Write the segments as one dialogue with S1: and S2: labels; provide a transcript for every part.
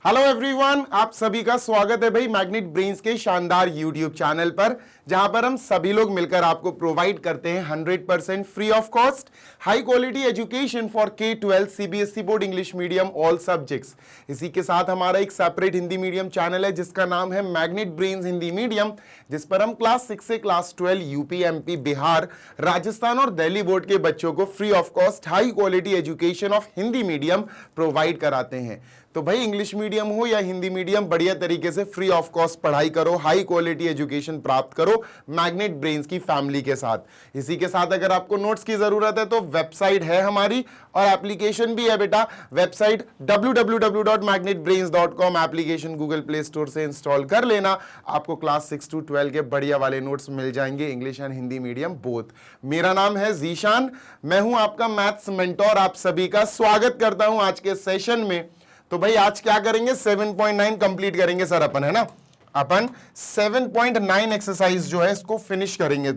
S1: Hello everyone, आप सभी का स्वागत है भाई मैग्नेट ब्रेन्स के शानदार यूट्यूब चैनल पर, जहां पर हम सभी लोग मिलकर आपको प्रोवाइड करते हैं 100% free of cost high quality education for K-12 CBSE board English medium all subjects. इसी के साथ हमारा एक सेपरेट हिंदी मीडियम चैनल है जिसका नाम है मैग्नेट ब्रेन्स हिंदी मीडियम, जिस पर हम क्लास 6 से class 12 UP, MP, Bihar, Rajasthan और दिल्ली बोर्ड के बच्चों को free of cost high quality education of Hindi medium provide कराते हैं। तो भाई इंग्लिश मीडियम हो या हिंदी मीडियम, बढ़िया तरीके से फ्री ऑफ कॉस्ट पढ़ाई करो, हाई क्वालिटी एजुकेशन प्राप्त करो मैग्नेट ब्रेन्स की फैमिली के साथ। इसी के साथ अगर आपको नोट्स की जरूरत है तो वेबसाइट है हमारी और एप्लीकेशन भी है बेटा। Website www.magnetbrains.com, application Google play store से इंस्टॉल कर लेना। आपको क्लास 6 to 12 के बढ़िया वाले नोट्स मिल जाएंगे, English and Hindi medium both. मेरा नाम है जीशान, मैं हूं आपका मैथ्स मेंटोर। आप सभी का स्वागत करता हूं आज के सेशन में। तो भाई आज क्या करेंगे, 7.9 कंप्लीट करेंगे सर अपन, है ना। अपन 7.9 एक्सरसाइज जो है इसको फिनिश करेंगे।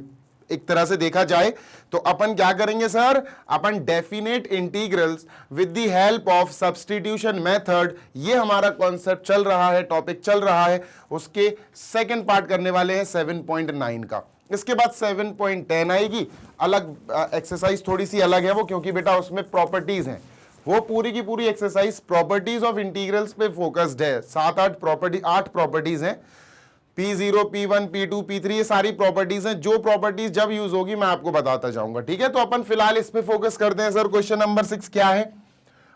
S1: एक तरह से देखा जाए तो अपन क्या करेंगे sir, upon definite integrals with the help of substitution method, ये हमारा कॉन्सेप्ट चल रहा है, टॉपिक चल रहा है, उसके सेकंड पार्ट करने वाले हैं 7.9 का। इसके बाद 7.10 आएगी, अलग एक्सरसाइज थोड़ी सी अलग है वो, क्योंकि बेटा उसमें प्रॉपर्टीज हैं। वो पूरी की पूरी एक्सरसाइज प्रॉपर्टीज ऑफ इंटीग्रल्स पे फोकस्ड है। 8 प्रॉपर्टीज हैं, P0, P1, P2, P3, ये सारी प्रॉपर्टीज हैं। जो प्रॉपर्टीज जब यूज होगी मैं आपको बताता जाऊंगा, ठीक है। तो अपन फिलहाल इस पे फोकस करते हैं। सर क्वेश्चन नंबर 6 क्या है?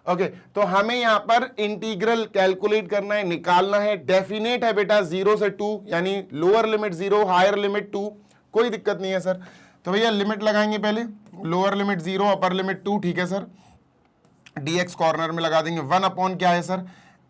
S1: ओके, तो हमें यहां पर इंटीग्रल कैलकुलेट करना है, निकालना है। डेफिनेट है बेटा 0 से 2, यानी लोअर लिमिट 0, हायर लिमिट 2, कोई दिक्कत नहीं है सर। तो भैया लिमिट लगाएंगे पहले, लोअर लिमिट 0, अपर लिमिट 2, ठीक है सर। dx कॉर्नर में लगा देंगे। 1 अपॉन क्या है सर,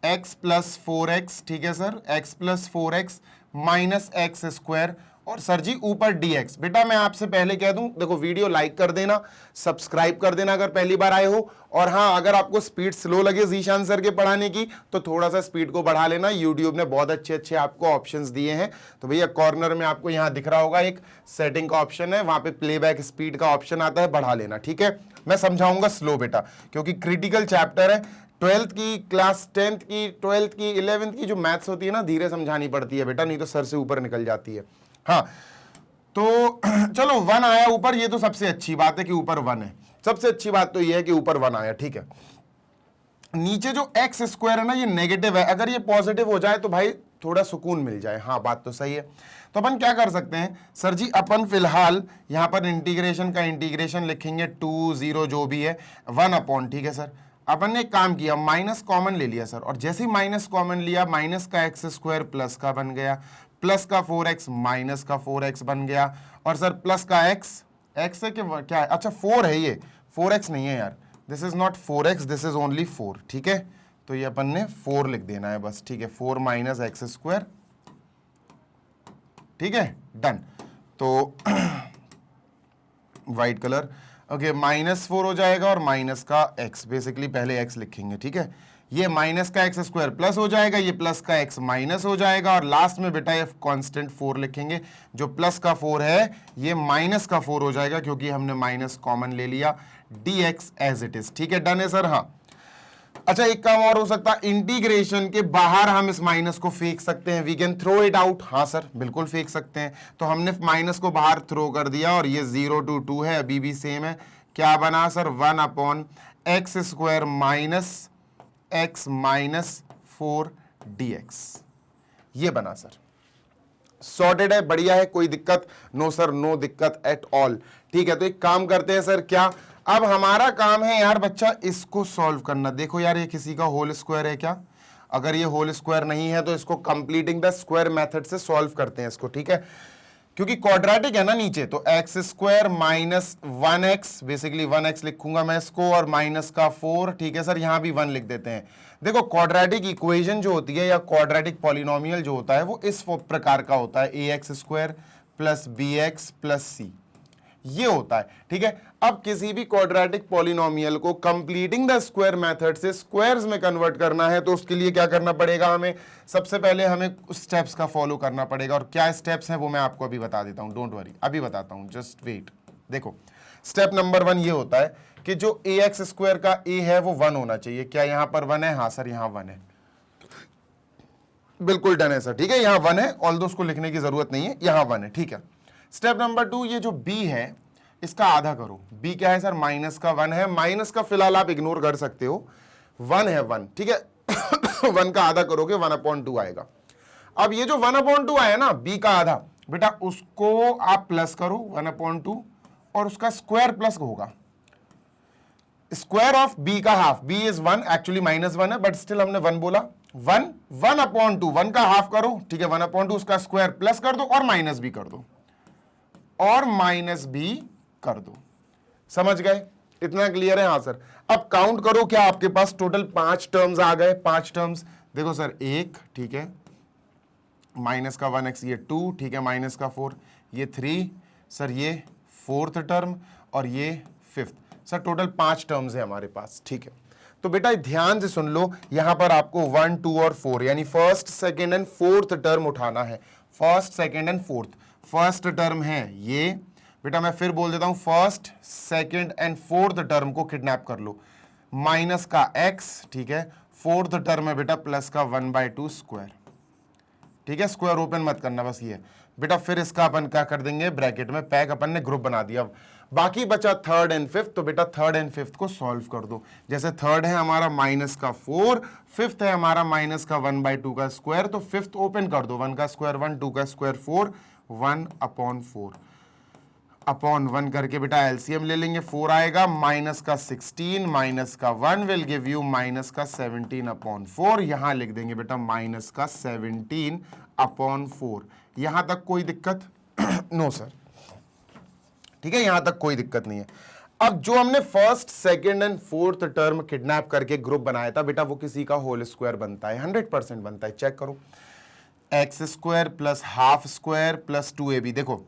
S1: x प्लस 4x, ठीक है sir, x plus 4x minus x square, और सर जी ऊपर dx। बेटा मैं आपसे पहले कह दूं, देखो वीडियो लाइक कर देना, सब्सक्राइब कर देना अगर पहली बार आए हो, और हाँ अगर आपको स्पीड स्लो लगे जीशान सर के पढ़ाने की तो थोड़ा सा स्पीड को बढ़ा लेना। यूट्यूब ने बहुत अच्छे अच्छे आपको ऑप्शंस दिए हैं। तो भैया कॉर्नर में आपको यहाँ दिख रहा होगा एक सेटिंग का ऑप्शन है, वहां पे प्लेबैक स्पीड का ऑप्शन आता है, बढ़ा लेना, ठीक है। मैं समझाऊंगा स्लो बेटा, क्योंकि क्रिटिकल चैप्टर है। 12th की, क्लास 10th की, 12th की, 11th की जो मैथ्स होती है ना, धीरे समझानी पड़ती है बेटा, नहीं तो सर से ऊपर निकल जाती है। हाँ तो चलो 1 आया ऊपर, ये तो सबसे अच्छी बात है कि ऊपर 1 है। सबसे अच्छी बात तो ये है कि ऊपर 1 आया, ठीक है। नीचे जो एक्स स्क्वायर है ना, ये नेगेटिव है, अगर ये पॉजिटिव हो जाए तो भाई थोड़ा सुकून मिल जाए। हाँ बात तो सही है। तो अपन क्या कर सकते हैं सर जी, अपन फिलहाल यहां पर इंटीग्रेशन का इंटीग्रेशन लिखेंगे 2, 0 जो भी है, 1 अपॉन, ठीक है सर। अपन ने एक काम किया, माइनस कॉमन ले लिया सर, और जैसे ही माइनस कॉमन लिया, माइनस का एक्स स्क्वायर प्लस का बन गया, प्लस का 4x माइनस का 4x बन गया, और सर प्लस का x है कि क्या है, अच्छा 4 है, ये 4x नहीं है यार, this is not 4x, this is only 4, ठीक है। तो ये अपन ने 4 लिख देना है बस, ठीक है। 4 माइनस एक्स स्क्वायर, ठीक है, डन। तो वाइट कलर, ओके, -4 हो जाएगा और माइनस का x, बेसिकली पहले x लिखेंगे, ठीक है। ये माइनस का एक्स स्क्वायर प्लस हो जाएगा, ये प्लस का x माइनस हो जाएगा, और लास्ट में बेटा ये कांस्टेंट 4 लिखेंगे। जो प्लस का 4 है ये माइनस का 4 हो जाएगा, क्योंकि हमने माइनस कॉमन ले लिया, dx एज इट इज, ठीक है। डन है सर, हाँ। अच्छा एक काम और हो सकता है, इंटीग्रेशन के बाहर हम इस माइनस को फेंक सकते हैं, we can throw it out. हाँ सर बिल्कुल फेंक सकते हैं। तो हमने माइनस को बाहर थ्रो कर दिया, और ये 0 to 2 है, अभी भी सेम है। क्या बना sir, 1 upon x square minus x minus 4 dx, ये बना सर। सॉर्टेड है, बढ़िया है, कोई दिक्कत? नो सर, नो दिक्कत एट ऑल, ठीक है। तो एक काम करते हैं सर, क्या अब हमारा काम है यार बच्चा इसको सॉल्व करना। देखो यार ये किसी का होल स्क्वायर है क्या? अगर ये होल स्क्वायर नहीं है तो इसको कंप्लीटिंग द स्क्वायर मेथड से सॉल्व करते हैं इसको, ठीक है। क्योंकि क्वाड्रेटिक है ना नीचे, तो x square minus 1x, basically 1x लिखूंगा मैं इसको, और माइनस का 4, ठीक है सर। यहां भी 1 लिख देते हैं। देखो क्वाड्रेटिक इक्वेशन जो होती है या क्वाड्रेटिक पॉलिनोमियल जो होता है वो इस प्रकार का होता है, ax square plus bx plus c, ये होता है, ठीक है। अब किसी भी क्वाड्रेटिक पॉलिनोमियल को कंप्लीटिंग द स्क्वायर मेथड से स्क्वायर्स में कन्वर्ट करना है, तो उसके लिए क्या करना पड़ेगा हमें? सबसे पहले हमें स्टेप्स का फॉलो करना पड़ेगा, और क्या स्टेप्स हैं वो मैं आपको अभी बता देता हूं, डोंट वरी, अभी बताता हूं, जस्ट वेट। देखो स्टेप नंबर 1 ये होता है कि जो ax स्क्वायर का a है वो 1 होना चाहिए। क्या यहां पर 1 है? हाँ सर यहां 1 है। बिल्कुल डन है सर, ठीक है। यहाँ 1 है, ऑल्दो उसको लिखने की जरूरत नहीं है, यहाँ 1 है, ठीक है। स्टेप नंबर 2, ये जो b है इसका आधा करो। b क्या है सर, माइनस का 1 है, माइनस का फिलहाल आप इग्नोर कर सकते हो, 1 है 1, ठीक है। 1 का आधा करोगे 1/2 आएगा। अब ये जो 1/2 आया ना b का आधा, बेटा उसको आप प्लस करो 1/2 और उसका स्क्वायर प्लस होगा स्क्वायर ऑफ b का हाफ। b इज 1, एक्चुअली -1 है बट स्टिल हमने 1 बोला। 1/2, 1 का हाफ करो, ठीक है, 1/2 उसका स्क्वायर प्लस कर दो और माइनस भी कर दो, और माइनस भी कर दो। समझ गए? इतना क्लियर है? हाँ सर। अब काउंट करो, क्या आपके पास टोटल 5 टर्म्स आ गए? 5 टर्म्स देखो सर, 1, ठीक है, माइनस का 1x, ये 2, ठीक है, माइनस का 4, ये 3 सर, ये 4th टर्म और ये 5th। सर टोटल 5 टर्म्स है हमारे पास, ठीक है। तो बेटा ध्यान से सुन लो, यहां पर आपको 1, 2 और 4 यानी first, second and fourth term उठाना है। First, second and fourth. First term है ये, बेटा मैं फिर बोल देता हूं, first, second and fourth term को किडनैप कर लो। माइनस का x, ठीक है, फोर्थ टर्म है बेटा प्लस का 1/2 स्क्वायर, ठीक है, स्क्वायर ओपन मत करना, बस ये बेटा। फिर इसका अपन क्या कर देंगे, ब्रैकेट में पैक, अपन ने ग्रुप बना दिया। बाकी बचा 3rd एंड 5th, तो बेटा 3rd एंड 5th को सॉल्व कर दो। जैसे 3rd है हमारा माइनस का 4, 5th है हमारा माइनस का 1/2 का स्क्वायर, तो 5th ओपन कर दो, 1 का स्क्वायर 1, 2 का स्क्वायर 4, 1/4 अपॉन 1 करके बेटा एलसीएम ले लेंगे, 4 आएगा, माइनस का 16 माइनस का 1 विल गिव यू माइनस का 17/4। यहां लिख देंगे बेटा माइनस का 17/4। यहां तक कोई दिक्कत? नो सर, ठीक है, यहां तक कोई दिक्कत नहीं है। अब जो हमने first, second and fourth term kidnap करके ग्रुप बनाया था बेटा, वो किसी का होल स्क्वायर बनता है, 100% बनता है। चेक करो, x square plus half square plus 2ab। देखो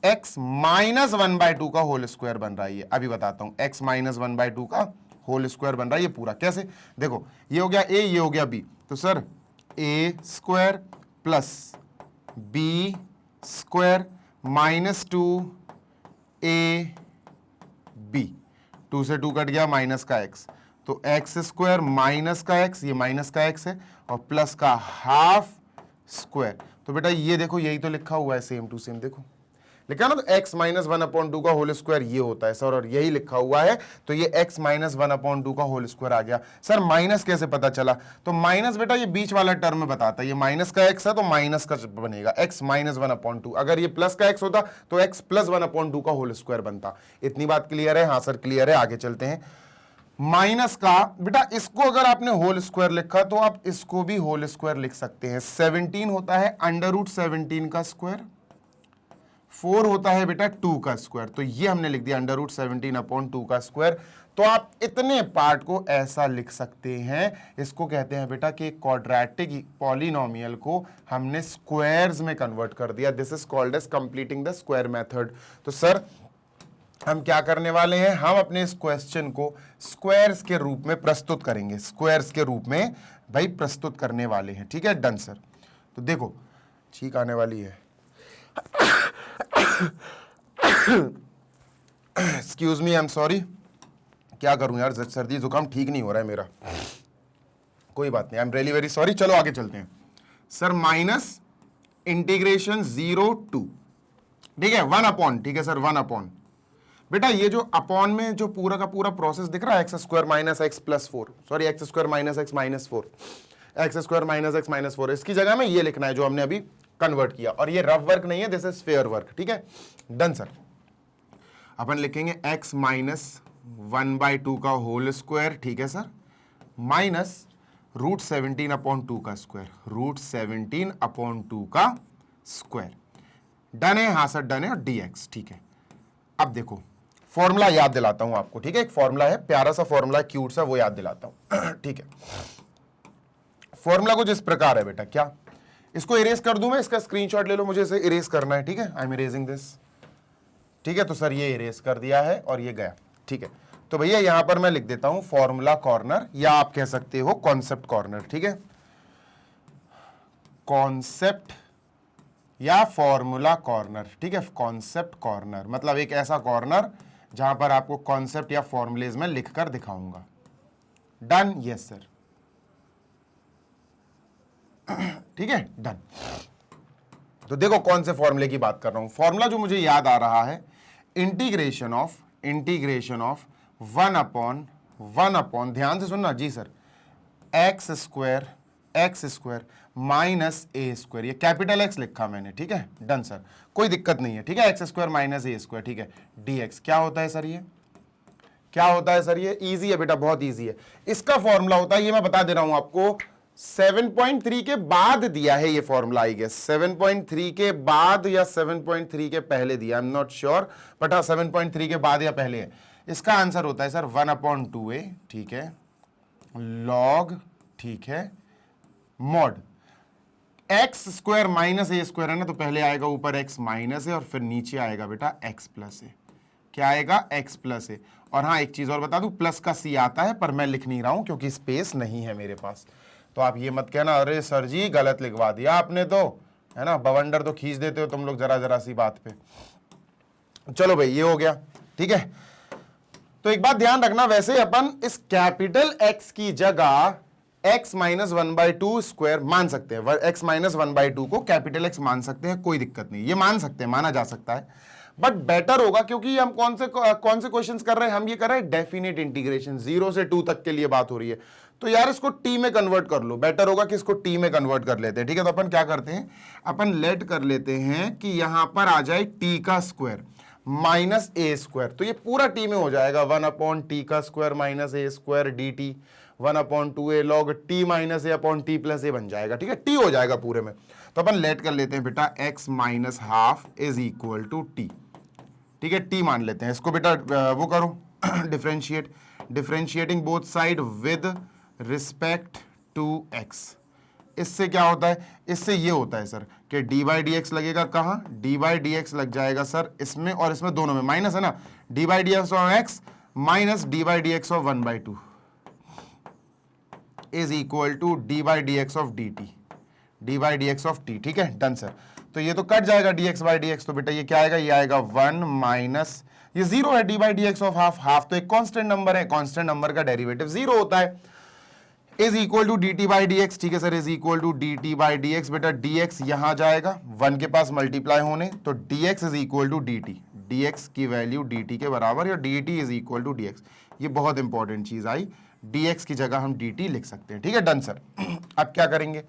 S1: x माइनस 1/2 का होल स्क्वायर बन रहा है ये, अभी बताता हूं। x माइनस 1/2 का होल स्क्वायर बन रहा है ये पूरा। कैसे? देखो ये हो गया a, ये हो गया b, तो sir a square plus b square minus 2ab, 2 से 2 कट गया, माइनस का x, तो x स्क्वायर माइनस का x, ये माइनस का x है, और प्लस का हाफ स्क्वायर। तो बेटा ये देखो, यही तो लिखा हुआ है, सेम टू सेम देखो लिखा ना, तो x माइनस 1/2 का होल स्क्वायर ये होता है सर, और यही लिखा हुआ है, तो ये x माइनस 1/2 का होल स्क्वायर आ गया। सर माइनस कैसे पता चला? तो माइनस बेटा ये बीच वाला टर्म में बताता है, ये माइनस का x है तो माइनस का बनेगा x माइनस 1/2। अगर ये प्लस का x होता तो x प्लस 1/2 का होल स्क्वायर बनता। इतनी बात क्लियर है? हाँ सर क्लियर है। आगे चलते हैं। माइनस का बेटा, इसको अगर आपने होल स्क्वायर लिखा तो आप इसको भी होल स्क्वायर लिख सकते हैं। 17 होता है √17 का स्क्वायर, 4 होता है बेटा 2 का स्क्वायर, तो ये हमने लिख दिया √17/2 का स्क्वायर। तो आप इतने पार्ट को ऐसा लिख सकते हैं। इसको कहते हैं बेटा कि क्वाड्रेटिक पॉलिनोमियल को हमने स्क्वायर्स में कन्वर्ट कर दिया। This is called as completing the square method. तो सर हम क्या करने वाले हैं, हम अपने इस क्वेश्चन को स्क्वायर्स के रूप में प्रस्तुत करेंगे, स्क्वायर्स के रूप में भाई प्रस्तुत करने वाले हैं। ठीक है, डन सर। तो देखो ठीक आने वाली है, excuse me, I am sorry. क्या करूं यार, सर्दी जुकाम ठीक नहीं हो रहा है मेरा, कोई बात नहीं, I am really very sorry. चलो आगे चलते हैं सर। माइनस इंटीग्रेशन 0 to, ठीक है, 1 अपॉन, ठीक है सर, 1 अपॉन। बेटा ये जो अपॉन में जो पूरा का पूरा प्रोसेस दिख रहा है, x square minus x plus 4, sorry x square minus x minus 4, x square minus x minus 4, इसकी जगह में ये लिखना है जो हमने अभी कन्वर्ट किया। और ये रफ वर्क नहीं है, दिस इज फेयर वर्क। ठीक है, डन सर। अपन लिखेंगे x माइनस 1/2 का होल स्क्वायर, ठीक है सर, माइनस √17/2 का स्क्वायर, √17/2 का स्क्वायर। डन है? हाँ सर डन है। और dx, ठीक है। अब देखो फॉर्मूला याद दिलाता हूं आपको, ठीक है, एक फॉर्मूला है, प्यारा सा फॉर्मूला, क्यूट सा, वो याद दिलाता हूं। ठीक है, फॉर्मूला कुछ इस प्रकार है बेटा। क्या? इसको इरेज कर दूं मैं, इसका स्क्रीनशॉट ले लो, मुझे इसे इरेज करना है। ठीक है, आई एम इरेजिंग दिस। ठीक है, तो सर ये इरेज कर दिया है और ये गया। ठीक है, तो भैया यहां पर मैं लिख देता हूं फॉर्मूला कॉर्नर, या आप कह सकते हो कॉन्सेप्ट कॉर्नर। ठीक है, कॉन्सेप्ट या फॉर्मूला कॉर्नर। ठीक है, कॉन्सेप्ट कॉर्नर मतलब एक ऐसा कॉर्नर जहां पर आपको कॉन्सेप्ट या फॉर्मूलेज में लिखकर दिखाऊंगा। डन? Yes sir. ठीक है, डन। तो देखो कौन से फॉर्मूले की बात कर रहा हूं। फॉर्मूला जो मुझे याद आ रहा है, इंटीग्रेशन ऑफ वन अपॉन ध्यान से सुनना जी sir, x square minus A square, ये कैपिटल एक्स लिखा मैंने, ठीक है, डन सर, कोई दिक्कत नहीं है, ठीक है, x square minus A square, ठीक है, dx क्या होता है सर, ये क्या होता है सर, ये इजी है बेटा, बहुत इजी है। इसका फॉर्मूला होता है, ये मैं बता दे रहा हूं आपको, 7.3 के बाद दिया है ये फॉर्मूला, आई गेस 7.3 के बाद या 7.3 के पहले दिया, I am not sure, but हाँ 7.3 के बाद या पहले है। इसका आंसर होता है सर 1/2a, ठीक है, लॉग, ठीक है, mod x square minus A square है ना, तो पहले आएगा ऊपर एक्स माइनस है और फिर नीचे आएगा बेटा एक्स प्लस है। क्या आएगा, एक्स प्लस है। और हाँ एक चीज और बता दूं, प्लस का सी आता है पर मैं लिख नहीं रहा हूं क्योंकि स्पेस नहीं है मेरे पास, तो आप ये मत कहना अरे सर जी गलत लिखवा दिया आपने, तो है ना, बवंडर तो खींच देते हो तुम लोग जरा सी बात पे। चलो भाई ये हो गया, ठीक है। तो एक बात ध्यान रखना, वैसे अपन इस कैपिटल एक्स की जगह x माइनस 1/2 स्क्वायर मान सकते हैं, x माइनस 1/2 को कैपिटल एक्स मान सकते हैं, कोई दिक्कत नहीं, ये मान सकते हैं, माना जा सकता है, बट बेटर होगा क्योंकि हम कौन से क्वेश्चंस कर रहे हैं, हम ये कर रहे हैं डेफिनेट इंटीग्रेशन, 0 से 2 तक के लिए बात हो रही है, तो यार इसको टी में कन्वर्ट कर लो, बेटर होगा कि इसको टी में कन्वर्ट कर लेते हैं, ठीक है। तो अपन क्या करते हैं, अपन लेट कर लेते हैं कि यहां पर आ जाए टी का स्क्वायर माइनस ए स्क्वायर, तो ये पूरा टी में हो जाएगा 1/t का square minus A square dt, 1/2a log t minus A upon T plus A बन जाएगा, ठीक है, टी हो जाएगा पूरे में। तो अपन लेट कर लेते हैं बेटा x minus half is equal to T, ठीक है, टी मान लेते हैं इसको बेटा, वो करो differentiating both side with respect to x। इससे क्या होता है, इससे ये होता है सर कि डी बाई डी एक्स लगेगा कहां, डी बाई डी एक्स लग जाएगा सर इसमें और इसमें, दोनों में माइनस है ना, D by D x of X minus D by D x of 1/2 is equal to D by D x of D T, D by D x of T, ठीक है, डन सर। तो ये तो cut जाएगा D X by D x, तो बेटा ये क्या आएगा, ये आएगा 1 माइनस, ये 0 है, D by D x of half, half तो एक कांस्टेंट नंबर है, कांस्टेंट नंबर का डेरिवेटिव 0 होता है, is equal to D T by D X, ठीक है sir, is equal to D T by D X, बेटा डी एक्स यहां जाएगा 1 के पास मल्टीप्लाई होने, तो D X is equal to D T, D X की वैल्यू डी टी के बराबर, या D T is equal to D x, ये बहुत इंपॉर्टेंट चीज आई, डी एक्स की जगह हम डी टी लिख सकते हैं, ठीक है, डन सर। अब क्या करेंगे,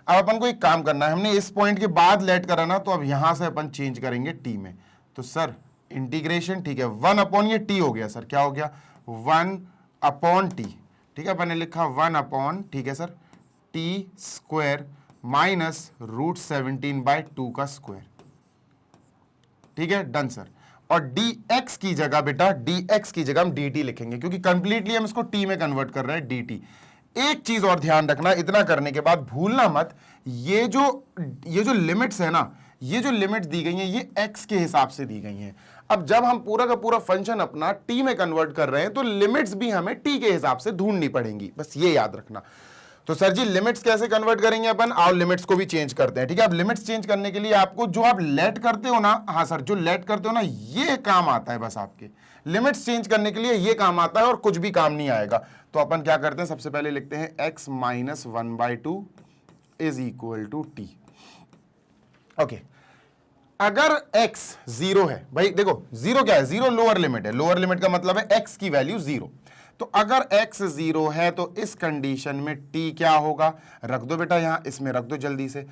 S1: अब अपन को एक काम करना है, हमने इस पॉइंट के बाद लेट करा ना, तो अब यहां से अपन चेंज करेंगे टी में, तो सर इंटीग्रेशन, ठीक है, 1 अपॉन ये टी हो गया सर, क्या हो गया 1 अपॉन टी, ठीक है, अपन ने लिखा 1 अपॉन, ठीक है सर, टी स्क्वायर माइनस √17/2 का स्क्वायर, ठीक है, डन सर। और dx की जगह बेटा, dx की जगह हम dt लिखेंगे क्योंकि कंप्लीटली हम इसको t में कन्वर्ट कर रहे हैं, dt। एक चीज और ध्यान रखना, इतना करने के बाद भूलना मत, ये जो लिमिट्स है ना, ये जो लिमिट्स दी गई हैं ये x के हिसाब से दी गई हैं। अब जब हम पूरा का पूरा फंक्शन अपना t में कन्वर्ट कर रहे हैं तो लिमिट्स भी हमें t के हिसाब से ढूंढनी पड़ेंगी, बस ये याद रखना। तो सर जी लिमिट्स कैसे कन्वर्ट करेंगे अपन, और लिमिट्स को भी चेंज करते हैं, ठीक है। अब लिमिट्स चेंज करने के लिए आपको जो आप लेट करते हो ना, हाँ सर, जो लेट करते हो ना, ये काम आता है, बस आपके लिमिट्स चेंज करने के लिए ये काम आता है और कुछ भी काम नहीं आएगा। तो अपन क्या करते हैं, सबसे पहले लिखते हैं x minus 1/2 is equal to T, okay. अगर x 0 है, भाई देखो 0 क्या है, 0 लोअर लिमिट है, लोअर लिमिट का मतलब है x की वैल्यू 0, तो अगर x 0 है तो इस कंडीशन में t क्या होगा, रख दो बेटा यहां, इसमें रख दो जल्दी से,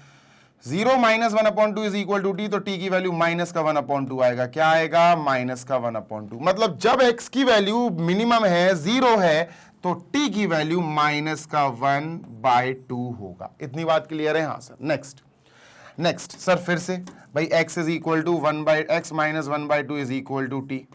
S1: 0 minus 1/2 is equal to T, तो t की वैल्यू माइनस का 1/2 आएगा, क्या आएगा, माइनस का 1/2, मतलब जब x की वैल्यू मिनिमम है, 0 है, तो t की वैल्यू माइनस का 1/2 होगा। इतनी बात क्लियर है, हाँ सर। नेक्स्ट सर फिर से भाई x is equal to x minus 1/2 is equal to T.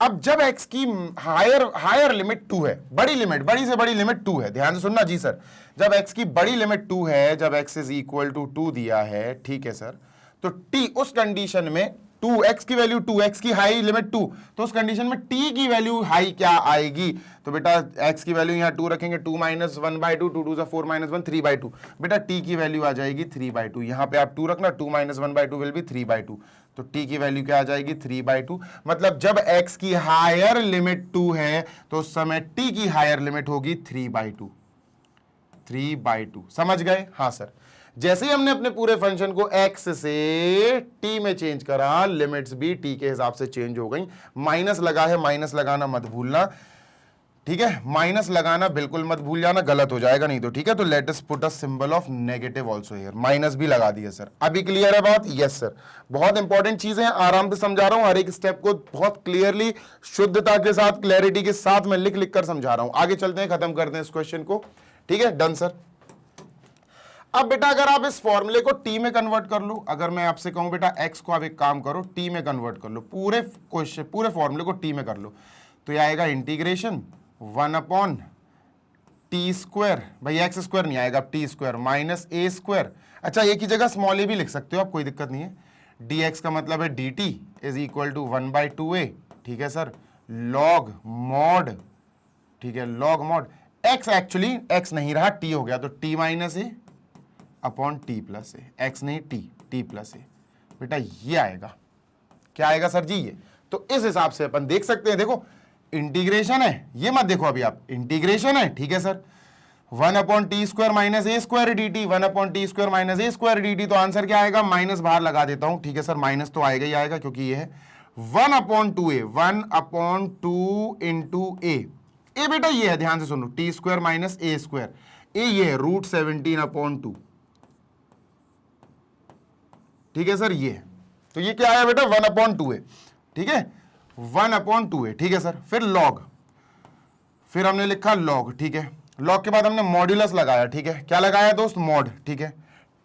S1: अब जब x की हायर लिमिट 2 है, बड़ी से बड़ी लिमिट 2 है, ध्यान से सुनना जी सर, जब x की बड़ी लिमिट 2 है, जब x इज इक्वल टू 2 दिया है, ठीक है सर, तो t उस कंडीशन में 2, x की वैल्यू 2, x की हाई लिमिट 2, तो उस कंडीशन में t की वैल्यू हाई क्या आएगी, तो बेटा x की वैल्यू यहां 2 रखेंगे, 2 माइनस 1/2, 2 2 4 माइनस 1 3/2, बेटा t की वैल्यू आ जाएगी 3/2, यहां पे आप 2 रखना, 2 माइनस 1/2 विल बी 3/2, तो t की वैल्यू क्या आ जाएगी 3/2, मतलब जब x की हायर लिमिट 2 है तो उस समय t की हायर लिमिट होगी 3/2, 3/2। समझ गए? हाँ सर। जैसे ही हमने अपने पूरे फंक्शन को x से t में चेंज करा, लिमिट्स भी t के हिसाब से चेंज हो गई। माइनस लगा है, माइनस लगाना मत भूलना, ठीक है? माइनस लगाना बिल्कुल मत भूल जाना, गलत हो जाएगा नहीं तो, ठीक है? तो let us put a symbol of negative also here. Minus भी लगा दिया सर। अभी क्लियर है बात? Yes sir. बहुत इंपॉर्टेंट चीजें हैं, आराम से समझा रहा हूं, हर एक स्टेप को बहुत क्लियरली, शुद्धता के साथ, क्लैरिटी के साथ मैं लिख लिख कर समझा रहा हूं। आगे चलते हैं, खत्म करते हैं इस क्वेश्चन को, ठीक है? Done sir. अब बेटा अगर आप इस फॉर्मूले को टी में कन्वर्ट कर लो, अगर मैं आपसे कहूं बेटा एक्स को आप एक काम करो टी में कन्वर्ट कर लो, पूरे क्वेश्चन पूरे फॉर्मूले को टी में कर लो, तो ये आएगा इंटीग्रेशन 1/t², भाई एक्स स्क्वायर नहीं आएगा, t² माइनस ए स्क्वायर। अच्छा, एक ही जगह स्मॉल ए भी लिख सकते हो आप, कोई दिक्कत नहीं है। dx का मतलब है dt is equal to 1/2a, ठीक है सर, लॉग मॉड, ठीक है, log mod x, actually x नहीं रहा, t हो गया, तो t minus A upon T plus A, x नहीं टी प्लस ए। बेटा ये आएगा, क्या आएगा सर जी? ये तो इस हिसाब से अपन देख सकते हैं। देखो इंटीग्रेशन है, ये मत देखो अभी आप, इंटीग्रेशन है, ठीक है sir. 1/t² minus A square dt, 1/t² minus A square dt, तो आंसर क्या आएगा? माइनस बाहर लगा देता हूं, ठीक है सर, माइनस तो आएगा ही आएगा क्योंकि ये है 1/2a, 1/2 इंटू ए बेटा ये है, ध्यान से सुनो, t² माइनस ए स्क्वायर, ए ये है √17/2, ठीक है सर, ये है। तो ये क्या आया बेटा? 1/2a, ठीक है, 1/2a, ठीक है सर। फिर लॉग, फिर हमने लिखा लॉग, ठीक है, लॉग के बाद हमने मॉड्यूलस लगाया, ठीक है, क्या लगाया दोस्त? मॉड, ठीक है,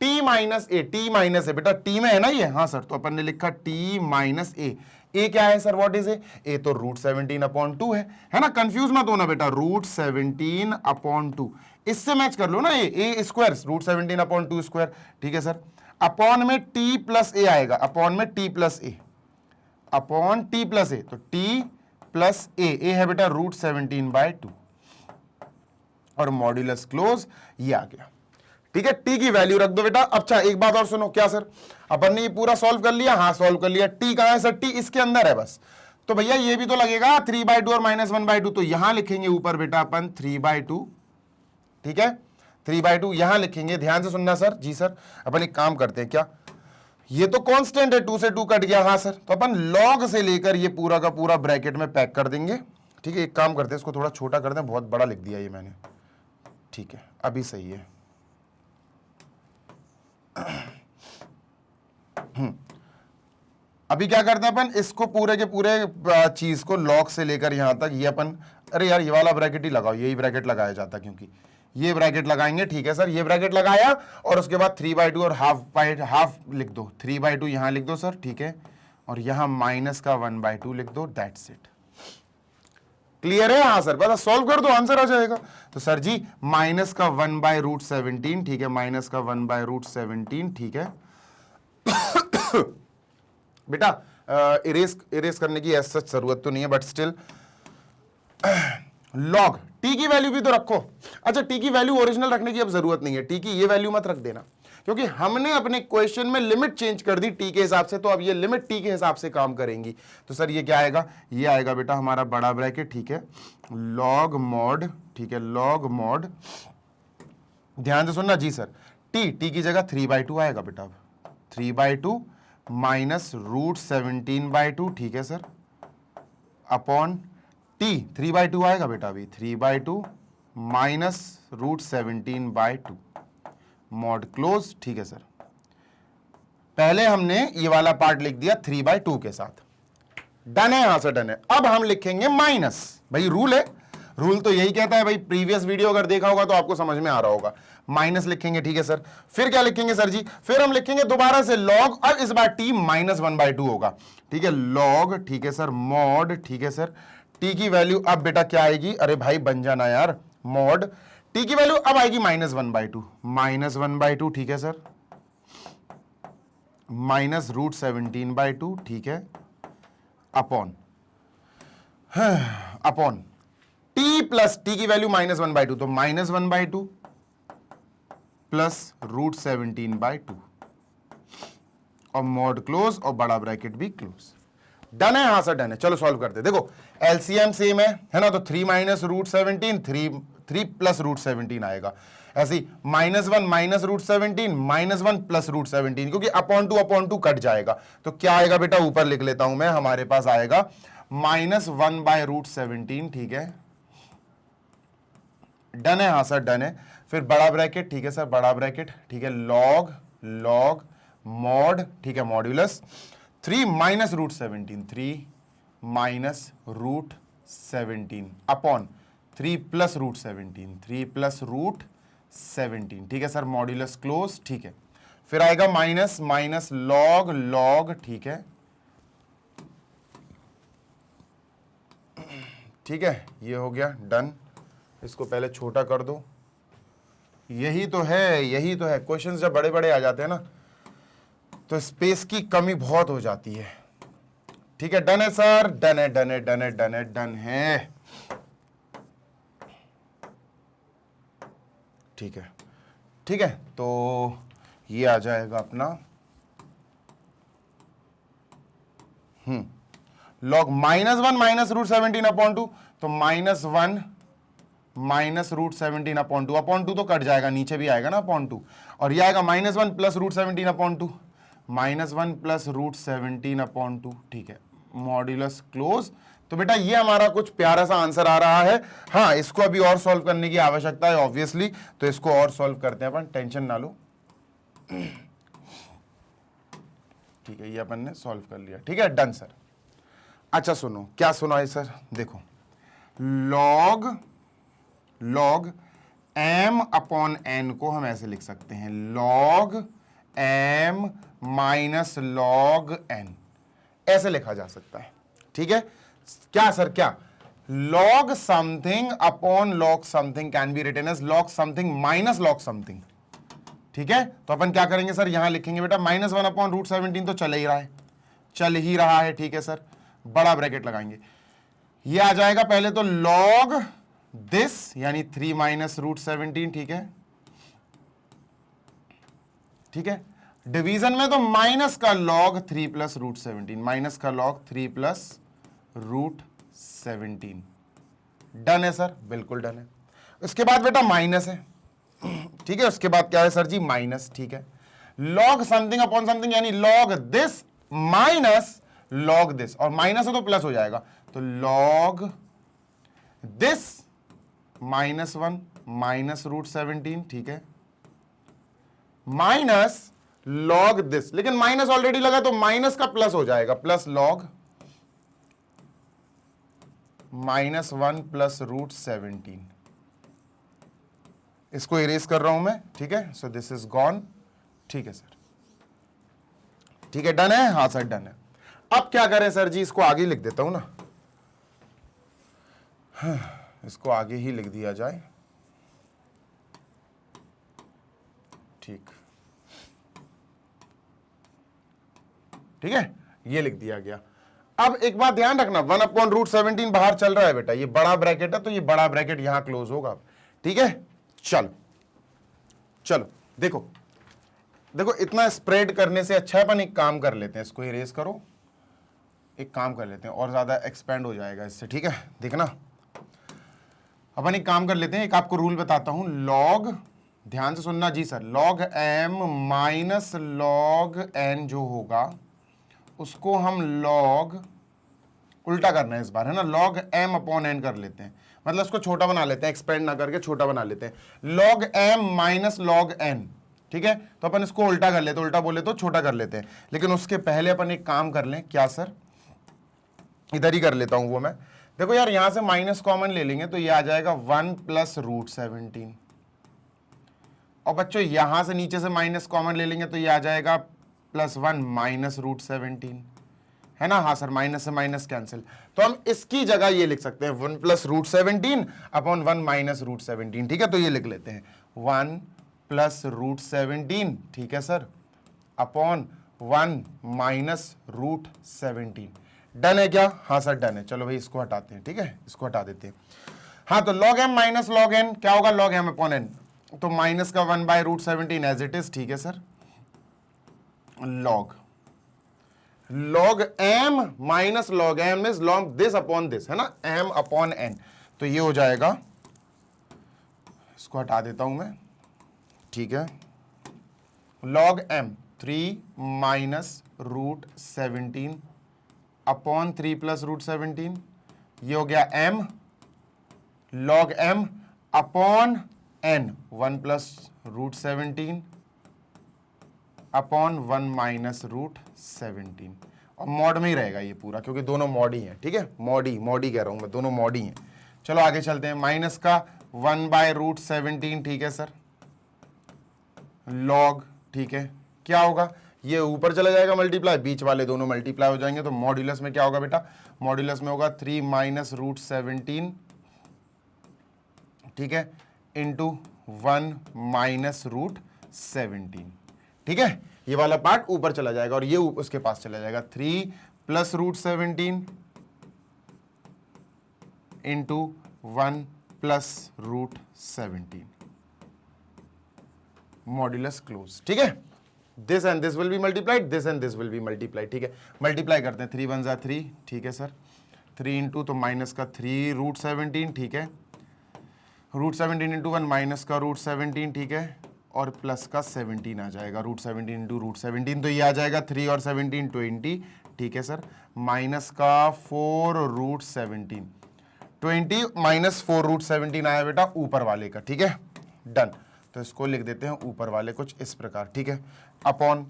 S1: t माइनस ए, t माइनस ए, बेटा t में है ना ये, हाँ सर, तो अपन ने लिखा t माइनस ए, ए क्या है sir? What is A? A तो √17/2 है ना, कंफ्यूज मत होना बेटा, √17/2, इससे मैच कर लो ना, ए स्क्वायर √17/2², ठीक है सर। अपॉन में t प्लस ए आएगा, अपॉन में t प्लस ए, अपॉन t प्लस ए, तो t प्लस ए है बेटा √17/2, और मॉड्यूलस क्लोज ये आ गया, ठीक है। t की वैल्यू रख दो बेटा। अच्छा एक बात और सुनो, क्या सर अपन ने ये पूरा सॉल्व कर लिया? हाँ सॉल्व कर लिया। t कहां है सर? t इसके अंदर है बस, तो भैया ये भी तो लगेगा 3/2 और -1/2, तो यहां लिखेंगे ऊपर बेटा अपन 3/2, ठीक है, 3/2 यहां लिखेंगे। ध्यान से सुनना सर। जी सर, अपन एक काम करते हैं, क्या ये तो कांस्टेंट है, 2 से 2 कट गया, हाँ सर, तो अपन लॉग से लेकर ये पूरा का पूरा ब्रैकेट में पैक कर देंगे, ठीक है। एक काम करते हैं, इसको थोड़ा छोटा कर दें, बहुत बड़ा लिख दिया ये मैंने, ठीक है, अभी सही है। अभी क्या करते हैं अपन, इसको पूरे के पूरे चीज को लॉग से लेकर यहां तक, ये अपन, अरे यार ये वाला ब्रैकेट ही लगाओ, यही ब्रैकेट लगाया जाता है, क्योंकि ये ब्रैकेट लगाएंगे, ठीक है सर, ये ब्रैकेट लगाया, और उसके बाद 3/2 और हाफ लिख दो, 3/2 यहां लिख दो सर, ठीक है, और यहां माइनस का 1/2 लिख दो, दैट्स इट। क्लियर है? हाँ सर, बस सॉल्व कर दो, आंसर आ जाएगा। तो सर जी माइनस का 1/√17, ठीक है, माइनस का 1/√17, ठीक है। बेटा इरेज करने की ऐसा जरूरत तो नहीं है, बट स्टिल लॉग टी की वैल्यू भी तो रखो। अच्छा, टी की वैल्यू ओरिजिनल रखने की अब जरूरत नहीं है, टी की ये वैल्यू मत रख देना, क्योंकि हमने अपने क्वेश्चन में लिमिट चेंज कर दी टी के हिसाब से, तो अब ये लिमिट टी के हिसाब से काम करेंगी। तो सर ये क्या आएगा? ये आएगा बेटा हमारा बड़ा ब्रैकेट, ठीक है, लॉग मॉड, ठीक है, लॉग मॉड, ध्यान से सुनना जी सर, टी की जगह 3/2 आएगा बेटा, अब 3/2 माइनस √17/2, ठीक है सर, अपॉन टी 3/2 आएगा बेटा, अभी 3/2 माइनस √17/2, मॉड क्लोज, ठीक है सर। पहले हमने ये वाला पार्ट लिख दिया 3/2 के साथ, डन है, यहां से डन है। अब हम लिखेंगे माइनस, भाई रूल है, रूल तो यही कहता है भाई, प्रीवियस वीडियो अगर देखा होगा तो आपको समझ में आ रहा होगा। माइनस लिखेंगे, ठीक है सर। फिर क्या लिखेंगे सर जी? फिर हम लिखेंगे दोबारा से लॉग, अब इस बार टी -1/2 होगा, ठीक है, लॉग, ठीक है सर, मॉड, ठीक है सर, टी की वैल्यू अब बेटा क्या आएगी? अरे भाई बन जाना यार, मॉड टी की वैल्यू अब आएगी -1/2, ठीक है सर, माइनस √17/2, ठीक है, अपॉन टी प्लस टी की वैल्यू -1/2, तो -1/2 प्लस √17/2, और मॉड क्लोज, और बड़ा ब्रैकेट भी क्लोज। डन है? हाँ सर डन है। चलो सॉल्व करते हैं। देखो एलसीएम सेम है ना, तो 3 - √17, 3 प्लस रूट 17 आएगा। ऐसे ही -1 माइनस रूट 17 -1 प्लस रूट 17, क्योंकि अपॉन टू कट जाएगा। तो क्या आएगा बेटा, ऊपर लिख लेता हूं मैं, हमारे पास आएगा -1 बाय रूट 17, ठीक है, डन है, हाँ सर डन है। फिर बड़ा ब्रैकेट, ठीक है सर, बड़ा ब्रैकेट, ठीक है, लॉग मॉड, ठीक है, modulus 3 minus root 17, 3 minus root 17 upon 3 plus root 17, 3 plus root 17, ठीक है सर, मॉड्यूलस क्लोज, ठीक है। फिर आएगा माइनस माइनस लॉग, ठीक है, ठीक है, ये हो गया डन। इसको पहले छोटा कर दो। यही तो है क्वेश्चंस जब बड़े बड़े आ जाते हैं ना तो स्पेस की कमी बहुत हो जाती है। ठीक है, डन है सर, डन है। ठीक है, तो ये आ जाएगा अपना लॉग -1 माइनस रूट 17 अपॉन 2, तो -1 माइनस रूट 17 अपॉन 2, अपॉन 2 तो कट जाएगा, नीचे भी आएगा ना अपॉन 2, और ये आएगा -1 plus root 17 upon 2, -1 plus root 17 upon 2, ठीक है, मॉड्यूलस क्लोज। तो बेटा ये हमारा कुछ प्यारा सा आंसर आ रहा है। हाँ, इसको अभी और सॉल्व करने की आवश्यकता है ऑब्वियसली, तो इसको और सॉल्व करते हैं अपन, टेंशन ना लो। ठीक है, ये अपन ने सॉल्व कर लिया, ठीक है, डन सर। अच्छा सुनो, क्या सुना है सर, देखो, लॉग m अपॉन n को हम ऐसे लिख सकते हैं, log m minus log n, ऐसे लिखा जा सकता है। ठीक है, क्या सर, क्या log something upon log something can be written as log something minus log something. ठीक है, तो अपन क्या करेंगे सर, यहां लिखेंगे बेटा -1 अपॉन रूट 17 तो चल ही रहा है, ठीक है सर, बड़ा ब्रैकेट लगाएंगे, ये आ जाएगा पहले तो log दिस यानी 3 माइनस रूट 17, ठीक है, डिवीजन में तो माइनस का log 3 प्लस रूट 17, माइनस का log 3 प्लस रूट 17, डन है सर, बिल्कुल डन है। उसके बाद बेटा माइनस है, ठीक है, उसके बाद क्या है सर जी, माइनस, ठीक है, log समथिंग अपॉन समथिंग यानी log this minus log this, और माइनस है तो प्लस हो जाएगा, तो log दिस -1 माइनस रूट 17, ठीक है, माइनस log दिस, लेकिन माइनस ऑलरेडी लगा तो माइनस का प्लस हो जाएगा, प्लस log -1 प्लस रूट 17, इसको इरेज कर रहा हूं मैं, ठीक है, सो दिस इज गॉन, ठीक है सर, ठीक है, डन है, हाँ सर डन है। अब क्या करें सर जी, इसको आगे लिख देता हूं ना, इसको आगे ही लिख दिया जाए, ठीक है, ये लिख दिया गया। अब एक बात ध्यान रखना, 1 अपॉन रूट 17 बाहर चल रहा है बेटा, ये बड़ा ब्रैकेट है तो ये बड़ा ब्रैकेट यहां क्लोज होगा, ठीक है। चलो देखो इतना स्प्रेड करने से अच्छा है अपन एक काम कर लेते हैं, इसको इरेज करो, एक काम कर लेते हैं, और ज्यादा एक्सपेंड हो जाएगा इससे, ठीक है, देखना, अपन एक काम कर लेते हैं, एक आपको रूल बताता हूं, लॉग, ध्यान से सुनना जी sir, log m minus log n जो होगा उसको हम log, उल्टा करना है इस बार, है ना, log m अपॉन n कर लेते हैं, मतलब उसको छोटा बना लेते हैं, एक्सपेंड ना करके छोटा बना लेते हैं, log m minus log n, ठीक है, तो अपन इसको उल्टा कर लेते हैं, उल्टा बोले तो छोटा कर लेते हैं, लेकिन उसके पहले अपन एक काम कर लें, क्या सर, इधर ही कर लेता हूं वो मैं, देखो यार यहां से माइनस कॉमन ले लेंगे तो ये आ जाएगा 1 प्लस रूट 17, और बच्चों यहां से नीचे से माइनस कॉमन ले लेंगे तो ये आ जाएगा +1 माइनस रूट 17, है ना, हाँ सर, माइनस से माइनस कैंसिल, तो हम इसकी जगह ये लिख सकते हैं 1 plus root 17 upon 1 minus root 17, ठीक है, तो ये लिख लेते हैं 1 प्लस रूट 17, ठीक है sir, upon 1 minus root 17, done है क्या, हाँ सर डन है। चलो भाई इसको हटाते हैं, ठीक है, इसको हटा देते हैं। हाँ, तो log m minus log n क्या होगा, log m अपॉन n, तो माइनस का 1 by root 17 as it is, ठीक है sir, log m minus log m is log this upon this, है ना, m अपॉन n, तो ये हो जाएगा इसको हटा देता हूं मैं, ठीक है। log m 3 minus root 17 upon 3 plus root 17, ये हो गया m log m upon n 1 plus root 17 upon 1 minus root 17, और मॉड में ही रहेगा ये पूरा, क्योंकि दोनों मॉड ही हैं, ठीक है। मॉडी कह रहा हूं मैं, दोनों मॉड ही हैं। चलो आगे चलते हैं। माइनस का 1 बाय रूट 17, ठीक है सर, लॉग, ठीक है। क्या होगा, ये ऊपर चला जाएगा मल्टीप्लाई, बीच वाले दोनों मल्टीप्लाई हो जाएंगे, तो मॉड्यूलस में क्या होगा बेटा, मॉड्यूलस में होगा 3 माइनस रूट 17, ठीक है, इंटू 1 माइनस रूट 17, ठीक है। ये वाला पार्ट ऊपर चला जाएगा और ये उसके पास चला जाएगा, 3 plus root 17 into 1 plus root 17, modulus close, ठीक है। This and this will be multiplied, this and this will be multiplied, ठीक है। मल्टीप्लाई करते हैं, 3 1 जा 3, ठीक है सर, 3 इंटू तो माइनस का 3 रूट 17, ठीक है, रूट 17 इंटू 1 माइनस का रूट 17, ठीक है, और प्लस का 17 आ जाएगा, रूट 17 इंटू रूट 17, तो ये आ जाएगा 3 और 17 20, ठीक है सर, माइनस का 4 रूट 17, 20 माइनस 4 रूट 17 आया बेटा ऊपर वाले का, ठीक है, डन। तो इसको लिख देते हैं ऊपर वाले कुछ इस प्रकार, ठीक है, अपॉन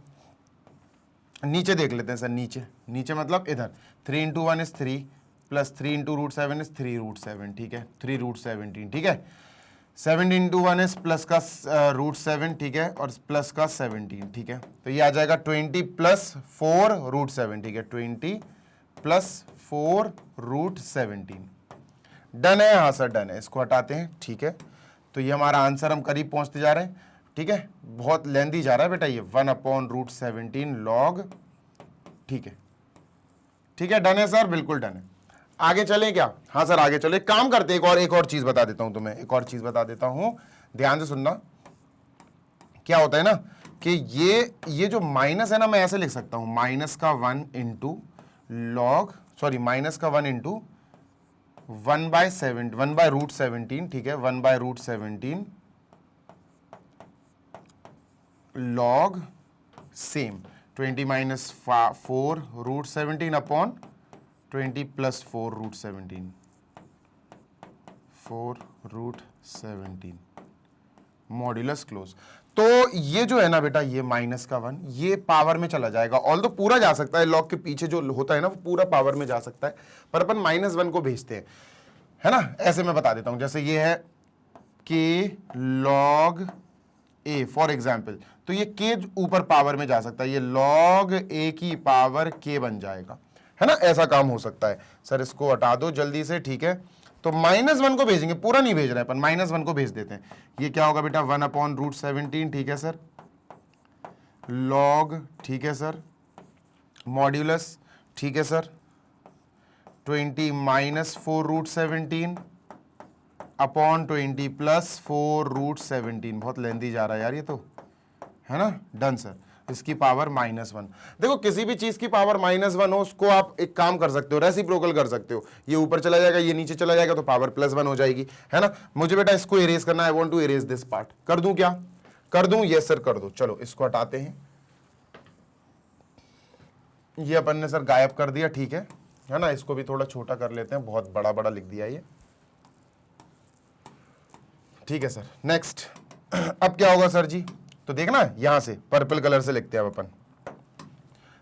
S1: नीचे देख लेते हैं सर, नीचे मतलब इधर 3 into 1 is 3 plus 3 into root 7 is 3 root 7, ठीक है, 3 रूट 17, ठीक है, 7 इंटू 1 इज प्लस का रूट 7, ठीक है, और प्लस का 17, ठीक है, तो ये आ जाएगा 20 प्लस 4 रूट 7, ठीक है, 20 प्लस 4 रूट 17, डन है, हाँ सर डन है। इसको हटाते हैं, ठीक है, तो ये हमारा आंसर हम करीब पहुंचते जा रहे हैं, ठीक है, बहुत लेंदी जा रहा है बेटा ये, 1 अपॉन रूट 17 लॉग, ठीक है, ठीक है, डन है सर, बिल्कुल डन है। आगे चले क्या, हाँ सर आगे चले, काम करते एक और चीज बता देता हूं तुम्हें, एक और चीज बता देता हूं, ध्यान से सुनना। क्या होता है ना कि ये जो माइनस है ना, मैं ऐसे लिख सकता हूं, माइनस का 1 इंटू लॉग, सॉरी माइनस का 1 इंटू 1 बाय रूट 17, ठीक है, 1 by root 17 log same 20 minus 4 root 17 upon 20 plus 4 root 17, 4 root 17, modulus close. तो ये जो है ना बेटा, ये माइनस का 1 ये पावर में चला जाएगा, ऑल तो पूरा जा सकता है, लॉग के पीछे जो होता है ना वो पूरा पावर में जा सकता है, पर अपन -1 को भेजते हैं, है ना। ऐसे मैं बता देता हूं, जैसे ये है के लॉग ए फॉर एग्जाम्पल, तो ये के ऊपर पावर में जा सकता है, ये लॉग ए की पावर के बन जाएगा, है ना, ऐसा काम हो सकता है। सर इसको हटा दो जल्दी से, ठीक है, तो -1 को भेजेंगे, पूरा नहीं भेज रहे हैं अपन, -1 को भेज देते हैं। ये क्या होगा बेटा, 1 अपॉन रूट 17, ठीक है सर, लॉग, ठीक है सर, मॉड्यूलस, ठीक है sir, 20 minus 4 root 17 upon 20 plus 4 root 17, बहुत लेंदी जा रहा है यार ये तो, है ना, डन सर। इसकी पावर -1, देखो किसी भी चीज की पावर -1 हो, उसको आप एक काम कर सकते हो, रेसिप्रोकल कर सकते हो, ये ऊपर चला जाएगा, ये नीचे चला जाएगा, तो पावर +1 हो जाएगी, है ना। मुझे बेटा इसको इरेज करना है, I want to erase this part, कर दूं क्या, कर दूं, यस सर कर दो। चलो इसको हटाते हैं, ये अपन ने सर गायब कर दिया, ठीक है ना। इसको भी थोड़ा छोटा कर लेते हैं, बहुत बड़ा बड़ा लिख दिया ये, ठीक है सर। नेक्स्ट अब क्या होगा सर जी, तो देखना यहां से पर्पल कलर से लिखते हैं अब अपन,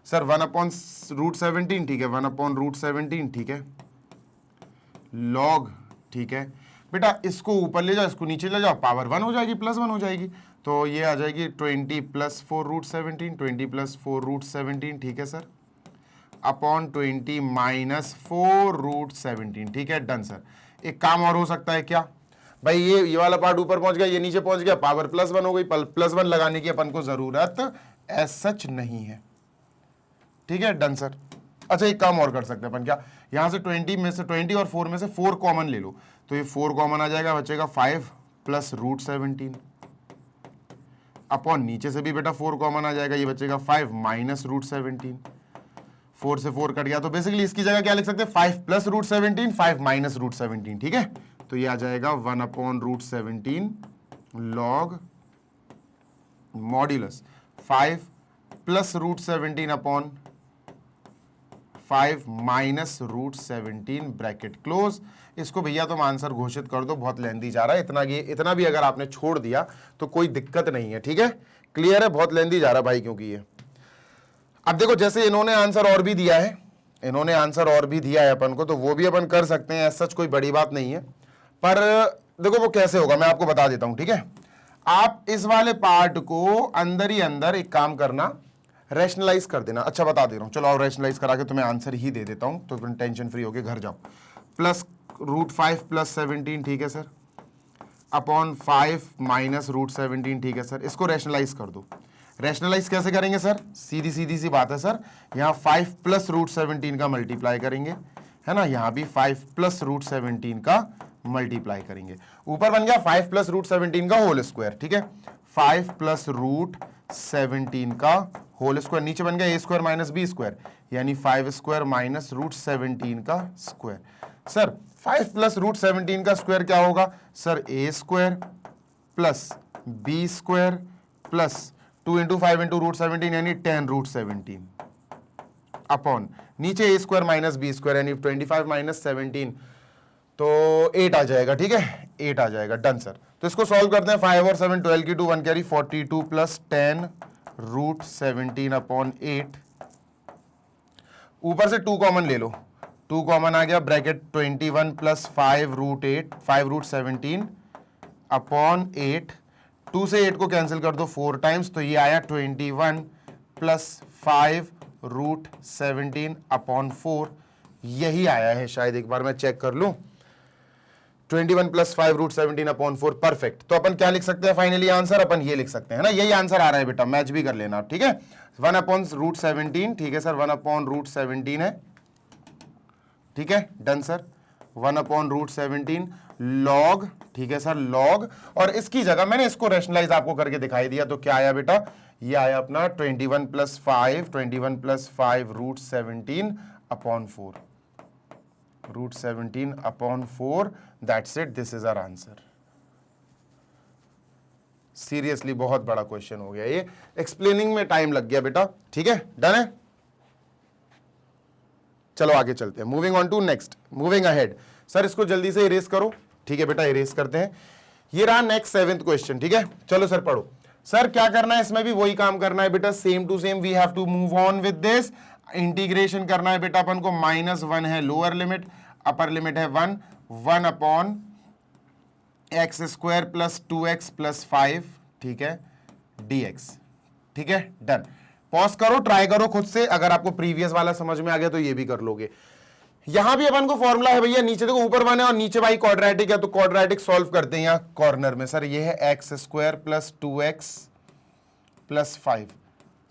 S1: सर 1 अपॉन रूट 17, ठीक है, 1 अपॉन रूट 17, ठीक है, लॉग, ठीक है बेटा, इसको ऊपर ले जाओ, इसको नीचे ले जाओ, पावर 1 हो जाएगी, +1 हो जाएगी, तो ये आ जाएगी 20 प्लस 4 रूट 17, 20 प्लस 4 रूट 17, ठीक है सर, अपॉन 20 माइनस 4 रूट 17, ठीक है, डन सर। एक काम और हो सकता है क्या भाई, ये वाला पार्ट ऊपर पहुंच गया, ये नीचे पहुंच गया, पावर +1 हो गई, +1 लगाने की अपन को जरूरत एज सच नहीं है, ठीक है, डन सर। अच्छा एक काम और कर सकते हैं अपन, क्या यहां से 20 में से 20 और 4 में से 4 कॉमन ले लो, तो ये 4 कॉमन आ जाएगा, बचेगा 5 प्लस रूट 17 अपॉन नीचे से भी बेटा 4 कॉमन आ जाएगा, ये बचेगा 5 माइनस रूट 17, 4 से 4 कट गया, तो बेसिकली इसकी जगह क्या लिख सकते हैं, 5 प्लस रूट 17, 5 माइनस रूट 17, ठीक है, तो ये आ जाएगा 1 upon root 17 log modulus 5 plus root 17 upon 5 minus root 17 bracket close. इसको भैया तुम आंसर घोषित कर दो, बहुत लेंदी जा रहा है, इतना भी अगर आपने छोड़ दिया तो कोई दिक्कत नहीं है, ठीक है, क्लियर है, बहुत लेंदी जा रहा है भाई क्योंकि ये। अब देखो जैसे इन्होंने आंसर और भी दिया है, इन्होंने आंसर और भी दिया है अपन को, तो वो भी अपन कर सकते हैं, सच कोई बड़ी बात नहीं है। पर देखो वो कैसे होगा मैं आपको बता देता हूं, ठीक है। आप इस वाले पार्ट को अंदर ही अंदर एक काम करना, रैशनलाइज कर देना। अच्छा बता दे रहा हूं, चलो और रैशनलाइज करा के तुम्हें आंसर ही दे देता हूं, तो तुम टेंशन फ्री होके घर जाओ। प्लस रूट 5 प्लस 17, ठीक है सर, अपॉन 5 माइनस रूट 17, ठीक है सर। इसको रैशनलाइज कर दो। रैशनलाइज कैसे करेंगे सर, सीधी सीधी सी बात है सर, यहाँ 5 प्लस रूट 17 का मल्टीप्लाई करेंगे, है ना, यहाँ भी 5 प्लस रूट 17 का मल्टीप्लाई करेंगे। ऊपर बन गया 5 प्लस रूट 17 का होल स्क्वायर, ठीक है, 5 प्लस रूट 17 का होल स्क्वायर, नीचे बन गया ए स्क्वायर माइनस बी स्क्वायर, यानी 5 स्क्वायर माइनस रूट 17 का स्क्वायर। सर 5 प्लस रूट 17 का स्क्वायर क्या होगा sir, A square plus B square plus 2 into 5 into root 17 यानी 10 रूट 17 अपॉन नीचे A square minus B square यानी 25 माइनस 17, तो 8 आ जाएगा, ठीक है, 8 आ जाएगा, डन सर। तो इसको सॉल्व करते हैं, 5 और 7 12 की 2 1 कैरी 42 प्लस 10 रूट 17 अपॉन 8, ऊपर से 2 कॉमन ले लो, 2 कॉमन आ गया, ब्रैकेट 21 प्लस 5 रूट 17 अपॉन 8, 2 से 8 को कैंसिल कर दो 4 टाइम्स, तो ये आया 21 प्लस 5 रूट 17 अपॉन 4, यही आया है शायद, एक बार मैं चेक कर लूं, 21 प्लस 5 रूट 17 अपॉन 4, परफेक्ट। तो अपन क्या लिख सकते हैं फाइनली आंसर, अपन ये लिख सकते हैं ना, यही आंसर आ रहा है बेटा, मैच भी कर लेना, ठीक है, 1 अपॉन रूट 17, ठीक है सर, 1 अपॉन रूट 17 है, ठीक है, done sir, 1 upon root 17 log, ठीक है सर, लॉग, और इसकी जगह मैंने इसको रैशनलाइज आपको करके दिखाई दिया, तो क्या आया बेटा, ये आया अपना 21 plus 5 root 17 upon 4, root 17 upon 4, that's it, this is our answer. Seriously बहुत बड़ा क्वेश्चन हो गया ये, एक्सप्लेनिंग में टाइम लग गया बेटा, ठीक है, डन है। चलो आगे चलते हैं, moving on to next, moving ahead. Sir इसको जल्दी से इरेज करो, ठीक है बेटा, इरेज करते हैं। ये रहा नेक्स्ट 7th क्वेश्चन, ठीक है, चलो सर पढ़ो। सर क्या करना है, इसमें भी वही काम करना है बेटा, same to same, we have to move on with this, integration करना है बेटा अपन को, -1 है लोअर लिमिट, अपर लिमिट है 1 upon x square plus 2x plus 5, ठीक है, dx, ठीक है, डन। पॉज करो, ट्राई करो खुद से, अगर आपको प्रीवियस वाला समझ में आ गया तो ये भी कर लोगे। यहां भी अपन को फॉर्मूला है भैया, नीचे देखो ऊपर 1 है और नीचे भाई क्वाड्रेटिक है, तो क्वाड्रेटिक सॉल्व करते हैं यहां कॉर्नर में। सर ये है x square plus 2x plus 5,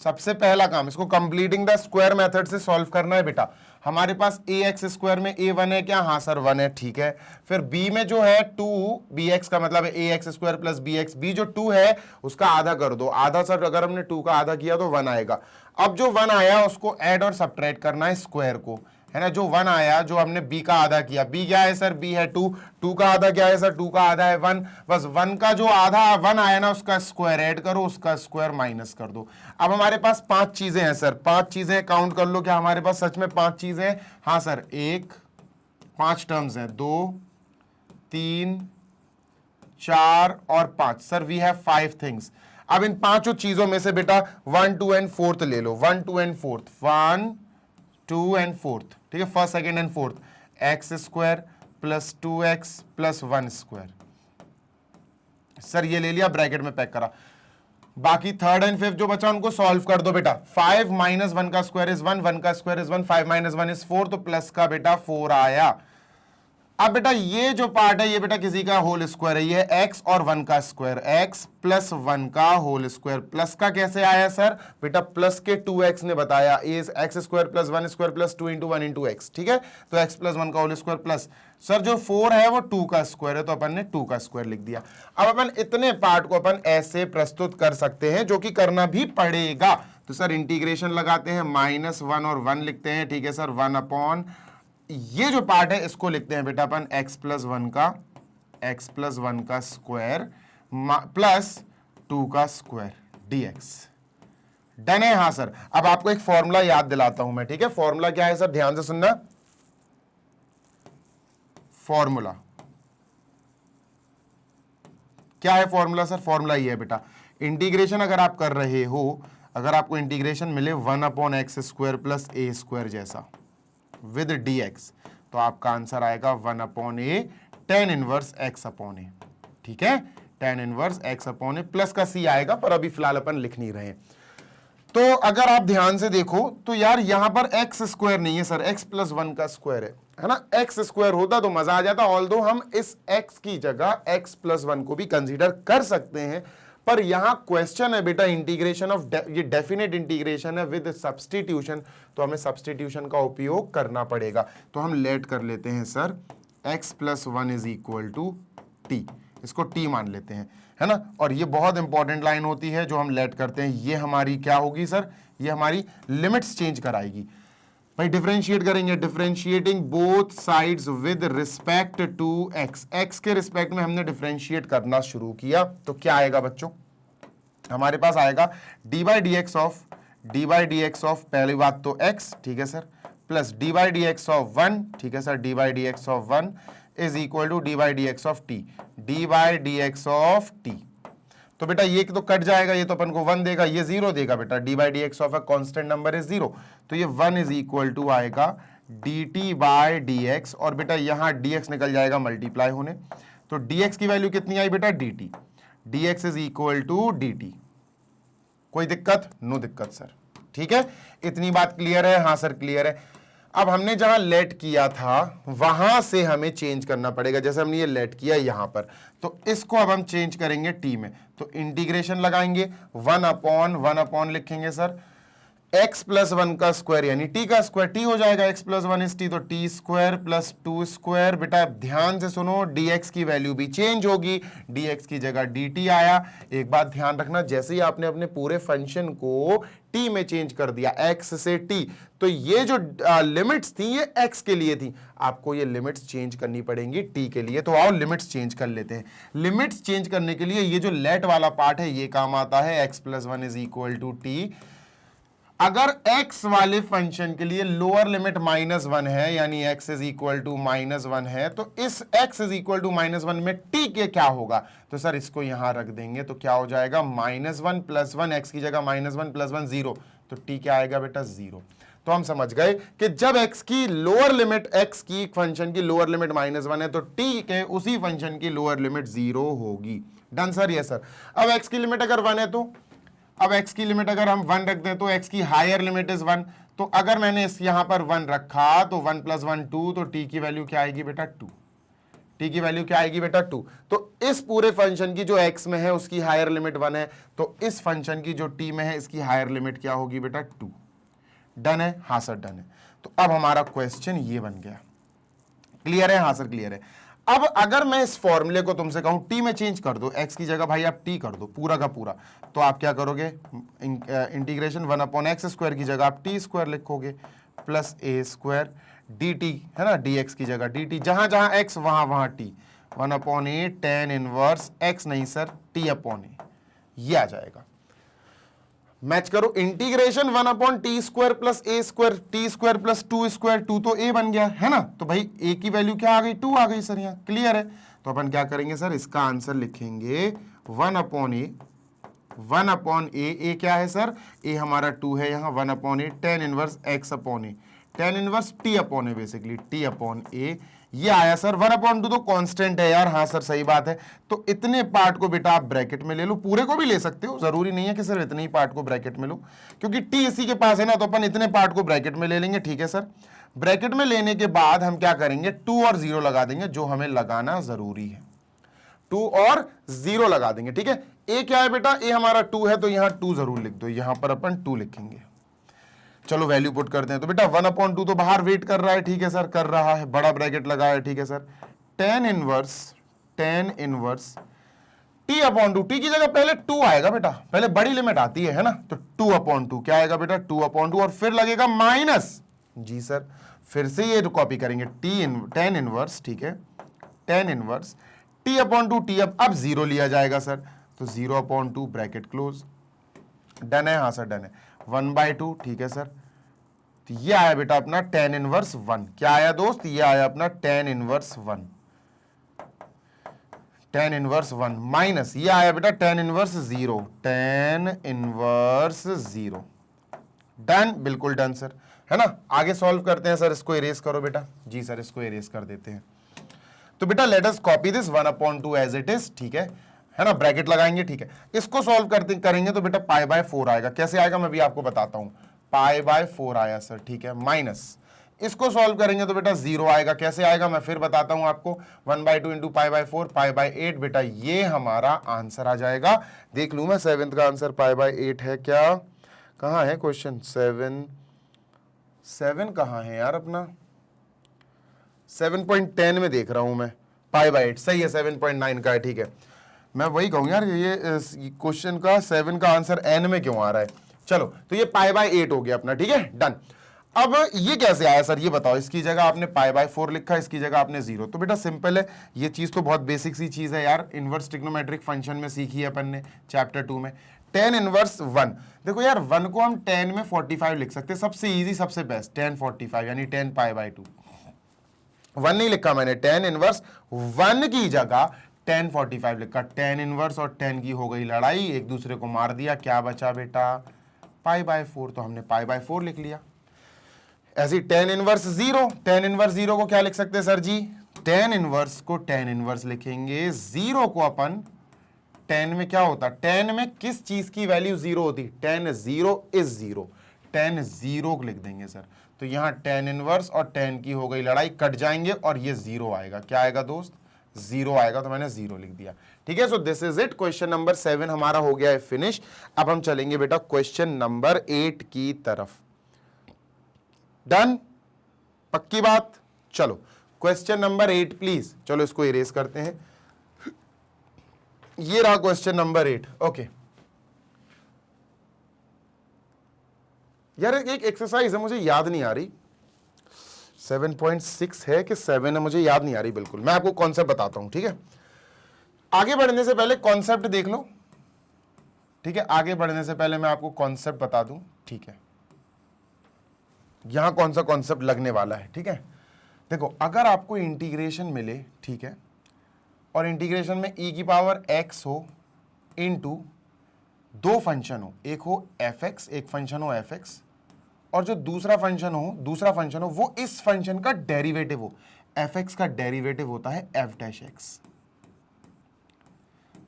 S1: सबसे पहला काम इसको कंप्लीटिंग द स्क्वायर मेथड से सॉल्व करना है बेटा। हमारे पास ए एक्स स्क्वायर में ए 1 है क्या, हाँ सर 1 है, ठीक है। फिर बी में जो है 2 बी एक्स का मतलब है A X square plus B X, B जो 2 है उसका आधा कर दो, आधा सर अगर हमने 2 का आधा किया तो 1 आएगा। अब जो 1 आया उसको ऐड और सब्ट्रैक्ट करना है स्क्वायर को, है ना, जो 1 आया जो हमने b का आधा किया, b क्या है सर, b है 2 का आधा क्या है सर, 2 का आधा है 1, बस 1 का जो आधा 1 आया ना उसका स्क्वायर ऐड करो, उसका स्क्वायर माइनस कर दो। अब हमारे पास 5 चीजें हैं सर, 5 चीजें काउंट कर लो, क्या हमारे पास सच में 5 चीजें हैं, हाँ सर, 5 टर्म्स हैं, 2 3 4 और 5, सर वी हैव 5 थिंग्स। अब इन 5 चीजों में से बेटा 1 2 एंड 4th ले लो, 1 2 एंड 4th, 1 2 एंड 4th, ठीक है, first second and 4th, x square plus 2x plus 1 square, sir ये ले लिया, ब्रैकेट में पैक करा। बाकी 3rd एंड 5th जो बचा उनको सॉल्व कर दो बेटा। 5 माइनस 1 का स्क्वायर इज 1, 1 का स्क्वायर इज 1, 5 माइनस 1 इज 4, तो प्लस का बेटा 4 आया। अब बेटा ये जो पार्ट है ये बेटा किसी का होल स्क्वायर है, ये x और 1 का स्क्वायर, x प्लस 1 का होल स्क्वायर, प्लस का कैसे आया सर, बेटा प्लस के 2x ने बताया, x square plus 1 square plus 2 into 1 into x, ठीक है, तो x प्लस 1 का होल स्क्वायर प्लस, सर जो 4 है वो 2 का स्क्वायर है, तो अपन ने 2 का स्क्वायर लिख दिया। अब अपन इतने पार्ट को अपन ऐसे प्रस्तुत कर सकते हैं, जो कि करना भी पड़ेगा, तो सर इंटीग्रेशन लगाते हैं, -1 और 1 लिखते हैं, ठीक है सर, 1 अपॉन ये जो पार्ट है इसको लिखते हैं बेटा अपन x प्लस 1 का स्क्वायर प्लस 2 का स्क्वायर dx। डन है? हाँ सर। अब आपको एक फॉर्मूला याद दिलाता हूं मैं, ठीक है? फॉर्मूला क्या है सर, ध्यान से सुनना। फॉर्मूला क्या है? फॉर्मूला सर, फॉर्मूला ये है बेटा, इंटीग्रेशन अगर आप कर रहे हो, अगर आपको इंटीग्रेशन मिले 1/x² प्लस a स्क्वायर जैसा विद dx, तो आपका आंसर आएगा 1/a tan इनवर्स x/a। ठीक है, tan इनवर्स x/a प्लस का c आएगा, पर अभी फिलहाल अपन लिख नहीं रहे। तो अगर आप ध्यान से देखो तो यार यहां पर x स्क्वायर नहीं है सर, x + 1 का स्क्वायर है ना? x स्क्वायर होता तो मजा आ जाता, ऑल्दो हम इस x की जगह x + 1 को भी कंसीडर कर सकते हैं, पर यहां क्वेश्चन है बेटा इंटीग्रेशन ऑफ, ये डेफिनेट इंटीग्रेशन है विद सब्स्टिट्यूशन, तो हमें सब्स्टिट्यूशन का उपयोग करना पड़ेगा। तो हम लेट कर लेते हैं सर x + 1 = t, इसको t मान लेते हैं, है ना? और ये बहुत इंपॉर्टेंट लाइन होती है जो हम लेट करते हैं, ये हमारी क्या होगी सर, ये हमारी लिमिट्स चेंज कराएगी भाई। डिफरेंशिएट करेंगे, differentiating both sides with respect to x, x के रिस्पेक्ट में हमने डिफरेंशिएट करना शुरू किया, तो क्या आएगा बच्चों? हमारे पास आएगा d/dx ऑफ पहली बात तो x, ठीक है सर, प्लस d/dx ऑफ 1, ठीक है sir, d/dx of 1 is equal to d/dx of t, d/dx of t। तो बेटा ये तो कट जाएगा, ये तो अपन को 1 देगा, ये 0 देगा बेटा, d/dx of a constant number is 0, तो ये 1 इज इक्वल टू आएगा dt/dx, और बेटा यहां dx निकल जाएगा मल्टीप्लाई होने, तो dx की वैल्यू कितनी आई बेटा, dt, dx is equal to dt। कोई दिक्कत? नो दिक्कत सर, ठीक है, इतनी बात क्लियर है? हाँ सर क्लियर है। अब हमने जहां लेट किया था वहां से हमें चेंज करना पड़ेगा, जैसे हमने ये लेट किया यहां पर, तो इसको अब हम चेंज करेंगे t में, तो इंटीग्रेशन लगाएंगे 1/1 लिखेंगे सर, x + 1 का स्क्वायर यानी t का स्क्वायर, t हो जाएगा, x + 1 इज t, तो t² + 2²। बेटा ध्यान से सुनो, dx की वैल्यू भी चेंज होगी, dx की जगह dt आया। एक बात ध्यान रखना, जैसे ही आपने अपने पूरे फंक्शन को t में चेंज कर दिया, x से t, तो ये जो लिमिट्स थी ये x के लिए थी, आपको ये लिमिट्स चेंज करनी पड़ेंगी t के लिए। तो आओ लिमिट्स चेंज कर लेते हैं। लिमिट्स चेंज करने के लिए ये जो लेट वाला पार्ट है ये काम आता है, x + 1 is equal to t। अगर x वाले फंक्शन के लिए लोअर लिमिट -1 है, यानी x इज इक्वल टू -1 है, तो इस x इज इक्वल टू -1 में t के क्या होगा? तो सर इसको यहां रख देंगे, तो क्या हो जाएगा, -1 + 1, x की जगह -1 + 1 0, तो t क्या आएगा बेटा, 0। तो हम समझ गए कि जब x की लोअर लिमिट, x की फंक्शन की लोअर लिमिट -1 है, तो t के उसी फंक्शन की लोअर लिमिट 0 होगी। Done sir? Yes sir. अब x की लिमिट अगर 1 है, तो अब x की लिमिट अगर हम 1 रख दें तो x की हायर लिमिट इज 1, तो अगर मैंने इस यहां पर 1 रखा तो 1 + 1 2, तो t की वैल्यू क्या आएगी बेटा, 2। t की वैल्यू क्या आएगी बेटा, 2। तो इस पूरे फंक्शन की जो x में है उसकी हायर लिमिट 1 है, तो इस फंक्शन की जो t में है इसकी हायर लिमिट क्या होगी बेटा, 2। डन है? हाँ सर डन है। तो अब हमारा क्वेश्चन ये बन गया। क्लियर है? हाँ सर क्लियर है। अब अगर मैं इस फॉर्मूले को तुमसे कहूं t में चेंज कर दो, x की जगह भाई आप t कर दो पूरा का पूरा, तो आप क्या करोगे, इंटीग्रेशन 1/x² की जगह आप t² लिखोगे प्लस a² dt, है ना, dx की जगह dt, जहां जहां x वहां t, 1/a tan inverse x नहीं सर t/a, ये आ जाएगा। मैच करो, integration 1/t² plus a² t² plus 2², 2 तो a बन गया, है ना, तो भाई a की वैल्यू क्या आ गई, 2 आ गई सर, यहाँ क्लियर है। तो अपन क्या करेंगे सर, इसका आंसर लिखेंगे 1/a, a क्या है सर, a हमारा 2 है, यहाँ 1/a tan inverse x/a, tan inverse t/a, basically t/a, ये आया सर। 1/2 तो कांस्टेंट है यार, हाँ सर सही बात है। तो इतने पार्ट को बेटा आप ब्रैकेट में ले लो, पूरे को भी ले सकते हो, जरूरी नहीं है कि सिर्फ इतने ही पार्ट को ब्रैकेट में लो, क्योंकि t इसी के पास है ना, तो अपन इतने पार्ट को ब्रैकेट में ले लेंगे, ठीक है सर। ब्रैकेट में लेने के बाद हम क्या करेंगे, 2 और 0 लगा देंगे, जो हमें लगाना जरूरी है, 2 और 0 लगा देंगे, ठीक है। a क्या है बेटा, a हमारा 2 है, तो यहाँ 2 जरूर लिख दो, यहां पर अपन 2 लिखेंगे। चलो वैल्यू पुट करते हैं, तो बेटा 1/2 तो बाहर वेट कर रहा है, ठीक है सर, कर रहा है, बड़ा ब्रैकेट लगा है, ठीक है sir. tan inverse t/2, t की जगह पहले 2 आएगा बेटा, पहले बड़ी लिमिट आती है ना, तो 2/2 क्या आएगा बेटा, 2/2, और फिर लगेगा माइनस, जी सर, फिर से ये कॉपी करेंगे tan इनवर्स, ठीक है, tan inverse t upon two T, अब जीरो लिया जाएगा सर, तो 0/2 ब्रैकेट क्लोज। डन है, हाँ सर डन है। 1/2, ठीक है सर। तो ये आया बेटा अपना tan इनवर्स 1। क्या आया दोस्त? ये आया अपना tan inverse 1, tan inverse 1 minus ये आया बेटा tan inverse 0, tan inverse 0। Done, बिल्कुल डन सर, है ना। आगे सॉल्व करते हैं सर, इसको इरेज करो बेटा। जी सर, इसको इरेज कर देते हैं। तो बेटा let us copy this 1/2 as it is, ठीक है ना, ब्रैकेट लगाएंगे, ठीक है। इसको सॉल्व करते करेंगे तो बेटा π/4 आएगा। कैसे आएगा मैं भी आपको बताता हूं। π/4 आया सर, ठीक है, माइनस इसको सॉल्व करेंगे तो बेटा 0 आएगा। कैसे आएगा मैं फिर बताता हूं आपको। 1/2 इंटू π/4, π/8 बेटा ये हमारा आंसर आ जाएगा। देख लू मैं 7th का आंसर π/8 है क्या? कहां है क्वेश्चन? 7 कहां है यार अपना? 7.10 में देख रहा हूं मैं। π/8 सही है, 7.9 का है, ठीक है। मैं वही कहूं यार, ये क्वेश्चन का 7 का आंसर n में क्यों आ रहा है। चलो, तो ये π/8 हो गया अपना, ठीक है, डन। अब ये कैसे आया सर, ये बताओ। इसकी जगह आपने π/4 लिखा, इसकी जगह आपने 0। तो बेटा सिंपल है, ये चीज तो बहुत बेसिक सी चीज है यार, इनवर्स ट्रिग्नोमेट्रिक फंक्शन में सीखी है अपन ने चैप्टर 2 में। tan इनवर्स 1, देखो यार 1 को हम tan में 45 लिख सकते हैं, सबसे इजी सबसे बेस्ट tan 45 यानी tan π/2। 1 नहीं लिखा मैंने, tan इनवर्स 1 की जगह tan 45 लिखा। tan इनवर्स और tan की हो गई लड़ाई, एक दूसरे को मार दिया, क्या बचा बेटा? π/4, तो हमने π/4 लिख लिया। ऐसी tan इनवर्स 0, tan इनवर्स 0 को क्या लिख सकते हैं सर जी? tan इनवर्स को tan इनवर्स लिखेंगे, 0 को अपन tan में क्या होता? tan में किस चीज की वैल्यू 0 होती? tan 0 इज 0, tan 0 लिख देंगे सर। तो यहां tan इनवर्स और tan की हो गई लड़ाई, कट जाएंगे और ये 0 आएगा। क्या आएगा दोस्त? 0 आएगा, तो मैंने 0 लिख दिया, ठीक है। So this is it, question number 7 हमारा हो गया है फिनिश। अब हम चलेंगे बेटा क्वेश्चन नंबर 8 की तरफ। डन, पक्की बात। चलो क्वेश्चन नंबर 8 प्लीज। चलो इसको इरेज करते हैं। ये रहा क्वेश्चन नंबर 8। ओके यार, एक एक्सरसाइज है, मुझे याद नहीं आ रही 7.6 है कि 7 है, मुझे याद नहीं आ रही बिल्कुल। मैं आपको कॉन्सेप्ट बताता हूं, ठीक है। आगे बढ़ने से पहले कॉन्सेप्ट देख लो, ठीक है। आगे बढ़ने से पहले मैं आपको कॉन्सेप्ट बता दूं, ठीक है। यहां कौन सा कॉन्सेप्ट लगने वाला है, ठीक है। देखो, अगर आपको इंटीग्रेशन मिले, ठीक है, और इंटीग्रेशन में e⁻x हो इनटू दो फंक्शन हो, एक हो fx, एक फंक्शन हो fx, और जो दूसरा फंक्शन हो वो इस फंक्शन का डेरिवेटिव हो। fx का डेरिवेटिव होता है f'(x).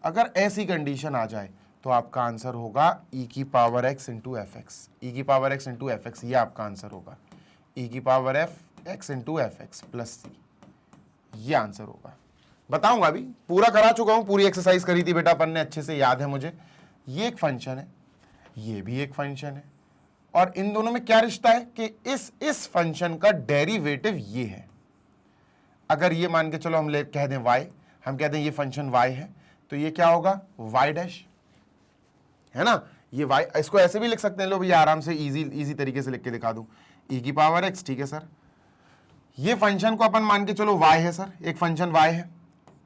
S1: अगर ऐसी कंडीशन आ जाए तो आपका आंसर होगा e⁻x into fx। e⁻x into fx ये आपका आंसर होगा, e⁻fx into fx plus c, ये आंसर होगा। बताऊंगा, अभी पूरा करा चुका हूं, पूरी एक्सरसाइज करी थी बेटा अपन ने, अच्छे से याद है मुझे। ये एक फंक्शन है, ये भी एक फंक्शन है, और इन दोनों में क्या रिश्ता है कि इस फंक्शन का डेरिवेटिव ये है। अगर ये मान के चलो हम कह दें y, हम कहते हैं ये फंक्शन y है, तो ये क्या होगा? y', है ना। ये y, इसको ऐसे भी लिख सकते हैं, लो भैया आराम से इजी तरीके से लिख के दिखा दूं, e⁻x, ठीक है सर। ये फंक्शन को अपन मान के चलो y है सर, एक फंक्शन y है,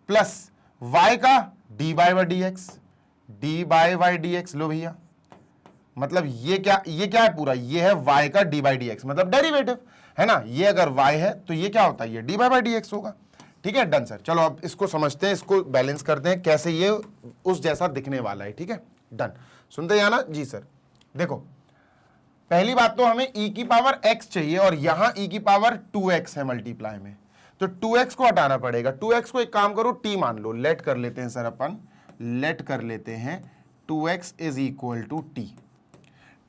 S1: प्लस y का dy/dx, dy/dx, लो भैया, मतलब ये क्या है पूरा? ये है y का dy/dx, मतलब डेरिवेटिव, है ना। ये अगर y है तो ये क्या होता है? ये dy/dx होगा, ठीक है। Done sir. चलो अब इसको समझते हैं, इसको बैलेंस करते हैं, कैसे ये उस जैसा दिखने वाला है, ठीक है। डन, सुनते जाना जी सर। देखो, पहली बात तो हमें e⁻x चाहिए, और यहां e⁻2x है मल्टीप्लाई में, तो 2x को हटाना पड़ेगा। 2x को एक काम करो, t मान लो, लेट कर लेते हैं सर अपन, लेट कर लेते हैं 2x is equal to t।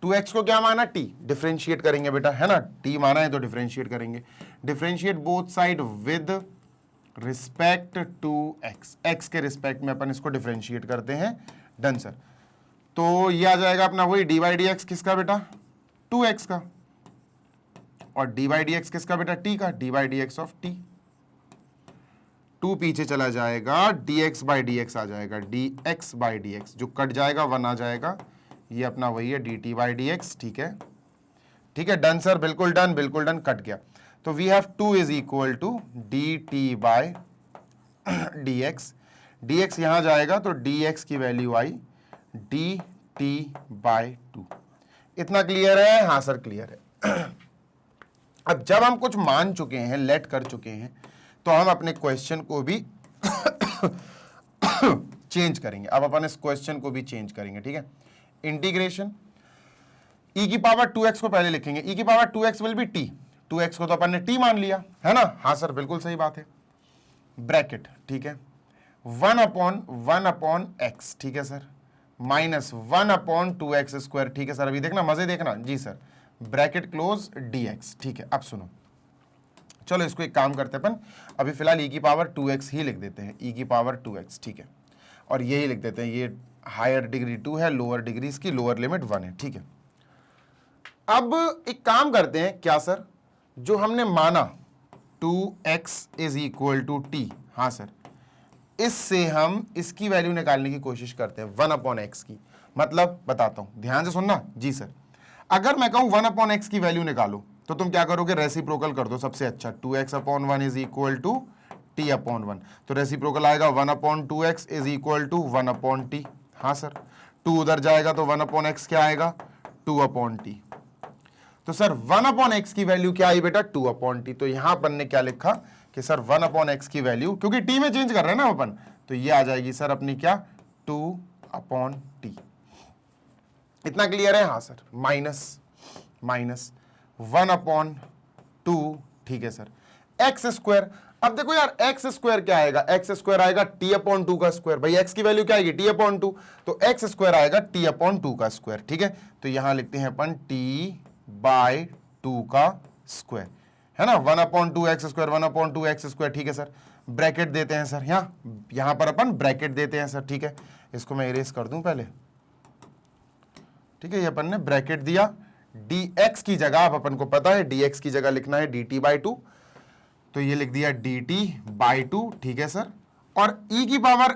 S1: 2x को क्या माना? t, डिफरेंशिएट करेंगे बेटा, है ना। t माना है तो डिफरेंशिएट करेंगे, differentiate both side with respect to x, x के रिस्पेक्ट में अपन इसको डिफरेंशिएट करते हैं। Done sir. तो ये आ जाएगा अपना वही dy/dx किसका बेटा? 2x का, और dy/dx किसका बेटा? t का, dy/dx ऑफ t। 2 पीछे चला जाएगा, dx/dx आ जाएगा, dx/dx जो कट जाएगा 1 आ जाएगा, ये अपना वही है dt/dx, ठीक है, ठीक है। डन सर, बिल्कुल डन, बिल्कुल डन, कट गया। तो we have 2 is equal to dt/dx। dx यहां जाएगा तो dx की वैल्यू आई dt/2। इतना क्लियर है? हाँ सर क्लियर है। अब जब हम कुछ मान चुके हैं, लेट कर चुके हैं, तो हम अपने क्वेश्चन को भी चेंज करेंगे। अब अपन इस क्वेश्चन को भी चेंज करेंगे, ठीक है। इंटीग्रेशन e की पावर 2x को पहले लिखेंगे, e की power 2x will be t, 2x को तो अपन ने t मान लिया है ना। हाँ सर बिल्कुल सही बात है। ब्रैकेट, ठीक है, 1/1 x, ठीक है सर, माइनस 1/2x स्क्वायर, ठीक है सर। अभी देखना, मजे देखना जी सर। ब्रैकेट क्लोज dx, ठीक है। अब सुनो, चलो इसको एक काम करते हैं अपन, अभी फिलहाल e की पावर 2x ही लिख देते हैं, e की पावर 2x, ठीक है। और यही लिख देते हैं, ये हायर डिग्री 2 है, लोअर डिग्री इसकी लोअर लिमिट 1 है, ठीक है। अब एक काम करते हैं, क्या सर, जो हमने माना 2x is equal to t, हाँ सर, इससे हम इसकी वैल्यू निकालने की कोशिश करते हैं 1/x की। मतलब बताता हूं, ध्यान से सुनना जी सर। अगर मैं कहूं 1/x की वैल्यू निकालो तो तुम क्या करोगे, रेसिप्रोकल कर दो, सबसे अच्छा। 2x/1 is equal to t/1, तो रेसिप्रोकल आएगा 1/2x is equal to 1/t। हाँ सर, 2 उधर जाएगा तो 1/x क्या आएगा, 2/t। तो सर 1/x की वैल्यू क्या आई बेटा, 2/t। तो यहां अपन ने क्या लिखा कि सर 1/x की वैल्यू, क्योंकि t में चेंज कर रहे हैं ना अपन, तो ये आ जाएगी सर अपनी क्या, 2/t। इतना क्लियर है? हाँ सर। माइनस 1/2, ठीक है सर, एक्स स्क्वायर। अब देखो यार, एक्स स्क्वायर क्या आएगा, एक्स स्क्वायर आएगा t/2 का स्क्वायर। भाई एक्स की वैल्यू क्या आएगी, t/2, तो एक्स स्क्वायर आएगा t/2 का स्क्वायर, ठीक है। तो यहां लिखते हैं अपन t/2 का स्क्वायर, है ना, 1/2x स्क्वायर, 1/2x स्क्वायर, ठीक है सर। ब्रैकेट देते हैं सर, यहां पर अपन ब्रैकेट देते हैं सर, ठीक है। इसको मैं इरेज कर दूं पहले, ठीक है। ये अपन ने ब्रैकेट दिया, dx की जगह, अब अपन को पता है dx की जगह लिखना है dt/2, तो ये लिख दिया dt/2, ठीक है सर। और e की पावर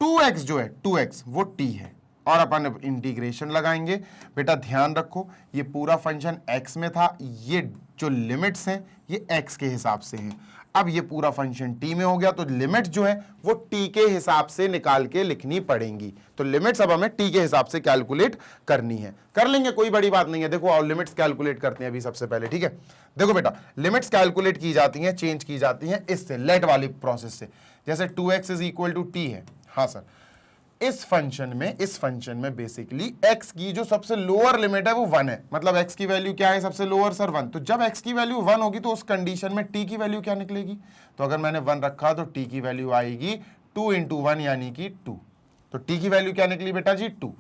S1: 2x जो है, 2x वो t है, और अपन इंटीग्रेशन लगाएंगे। बेटा ध्यान रखो, ये पूरा फंक्शन x में था, ये जो लिमिट्स हैं ये x के हिसाब से हैं। अब ये पूरा फंक्शन t में हो गया, तो लिमिट जो है वो t के हिसाब से निकाल के लिखनी पड़ेंगी। तो लिमिट्स अब हमें t के हिसाब से कैलकुलेट करनी है, कर लेंगे, कोई बड़ी बात नहीं है। देखो और लिमिट्स कैलकुलेट करते हैं अभी सबसे पहले, ठीक है। देखो बेटा, लिमिट्स कैलकुलेट की जाती हैं, चेंज की जाती हैं इससे, लेट वाली प्रोसेस से। जैसे 2x is equal to t है, हाँ सर, इस फंक्शन में बेसिकली x की जो सबसे लोअर लिमिट है वो 1 है। मतलब x की वैल्यू क्या है सबसे लोअर सर, 1। तो जब x की वैल्यू 1 होगी तो उस कंडीशन में t की वैल्यू क्या निकलेगी, तो अगर मैंने 1 रखा तो t की वैल्यू आएगी 2 × 1 यानी कि 2। तो t की वैल्यू क्या निकली बेटा जी, 2।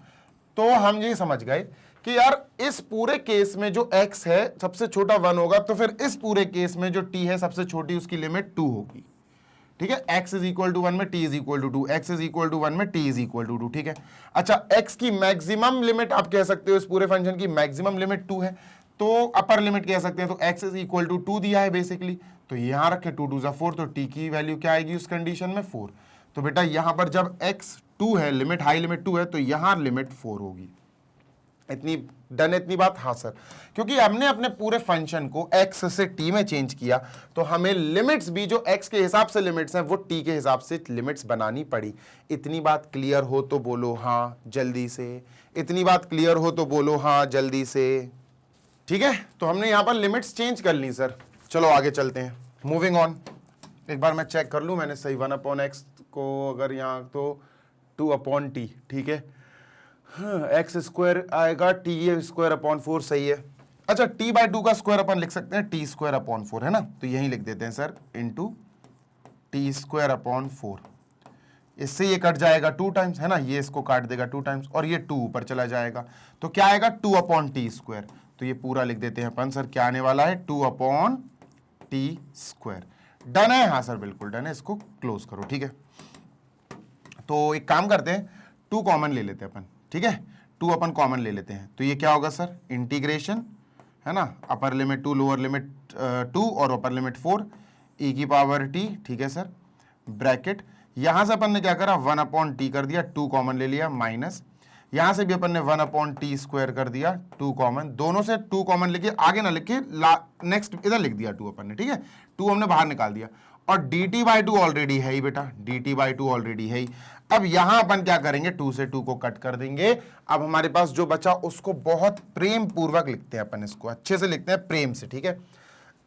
S1: तो हम ये समझ गए कि यार इस पूरे केस में जो x है सबसे छोटा 1 होगा, तो फिर इस पूरे केस में जो t है सबसे छोटी, उसकी लिमिट 2 होगी, ठीक है। x इज इक्वल टू 1 में t is equal to 2, x is equal to 1 में t इज इक्वल टू 2, ठीक है। अच्छा, x की मैक्सिमम लिमिट आप कह सकते हो, इस पूरे फंक्शन की मैक्सिमम लिमिट 2 है, तो अपर लिमिट कह सकते हैं। तो x इज इक्वल टू 2 दिया है बेसिकली, तो यहां रखे 2 2 4, तो t की वैल्यू क्या आएगी उस कंडीशन में, 4। तो बेटा यहां पर जब x 2 है, लिमिट हाई लिमिट 2 है, तो यहां लिमिट 4 होगी। इतनी डन है, इतनी बात? हाँ सर, क्योंकि हमने अपने पूरे फंक्शन को x से t में चेंज किया, तो हमें लिमिट्स भी जो x के हिसाब से लिमिट्स हैं वो t के हिसाब से लिमिट्स बनानी पड़ी। इतनी बात क्लियर हो तो बोलो हाँ जल्दी से, इतनी बात क्लियर हो तो बोलो हाँ जल्दी से, ठीक है। तो हमने यहां पर लिमिट्स चेंज कर ली सर। चलो आगे चलते हैं, मूविंग ऑन। एक बार मैं चेक कर लूं मैंने सही 1/x को, अगर यहाँ तो 2/t, ठीक है। एक्स स्क्वायर आएगा t²/4, सही है। अच्छा, t/2 का स्क्वायर अपन लिख सकते हैं t²/4, है ना, तो यही लिख देते हैं सर, इंटू t²/4। इससे ये कट जाएगा 2 टाइम्स, है ना, ये इसको काट देगा 2 टाइम्स, और ये 2 ऊपर चला जाएगा, तो क्या आएगा 2/t²। तो ये पूरा लिख देते हैं अपन सर, क्या आने वाला है 2/t²। डन है? हाँ सर बिल्कुल डन है। इसको क्लोज करो, ठीक है। तो एक काम करते हैं, 2 कॉमन ले लेते हैं अपन, ठीक है। 2 अपन कॉमन ले लेते हैं, तो ये क्या होगा सर, इंटीग्रेशन, है ना, अपर लिमिट 2 लोअर लिमिट 2 और अपर लिमिट 4 e की पावर t, ठीक है सर। ब्रैकेट, यहां से अपन ने क्या करा 1/t कर दिया, 2 कॉमन ले लिया, माइनस यहां से भी अपन ने 1/t² कर दिया, 2 कॉमन, दोनों से 2 कॉमन लेके आगे ना लिखे, नेक्स्ट इधर लिख दिया 2 अपन ने, ठीक है। 2 हमने बाहर निकाल दिया, और dt बाई टू ऑलरेडी है ही बेटा, dt बाई टू ऑलरेडी है ही। अब यहां अपन क्या करेंगे, 2 से 2 को कट कर देंगे। अब हमारे पास जो बचा उसको बहुत प्रेम पूर्वक लिखते हैं अपन, इसको अच्छे से लिखते हैं प्रेम से, ठीक है।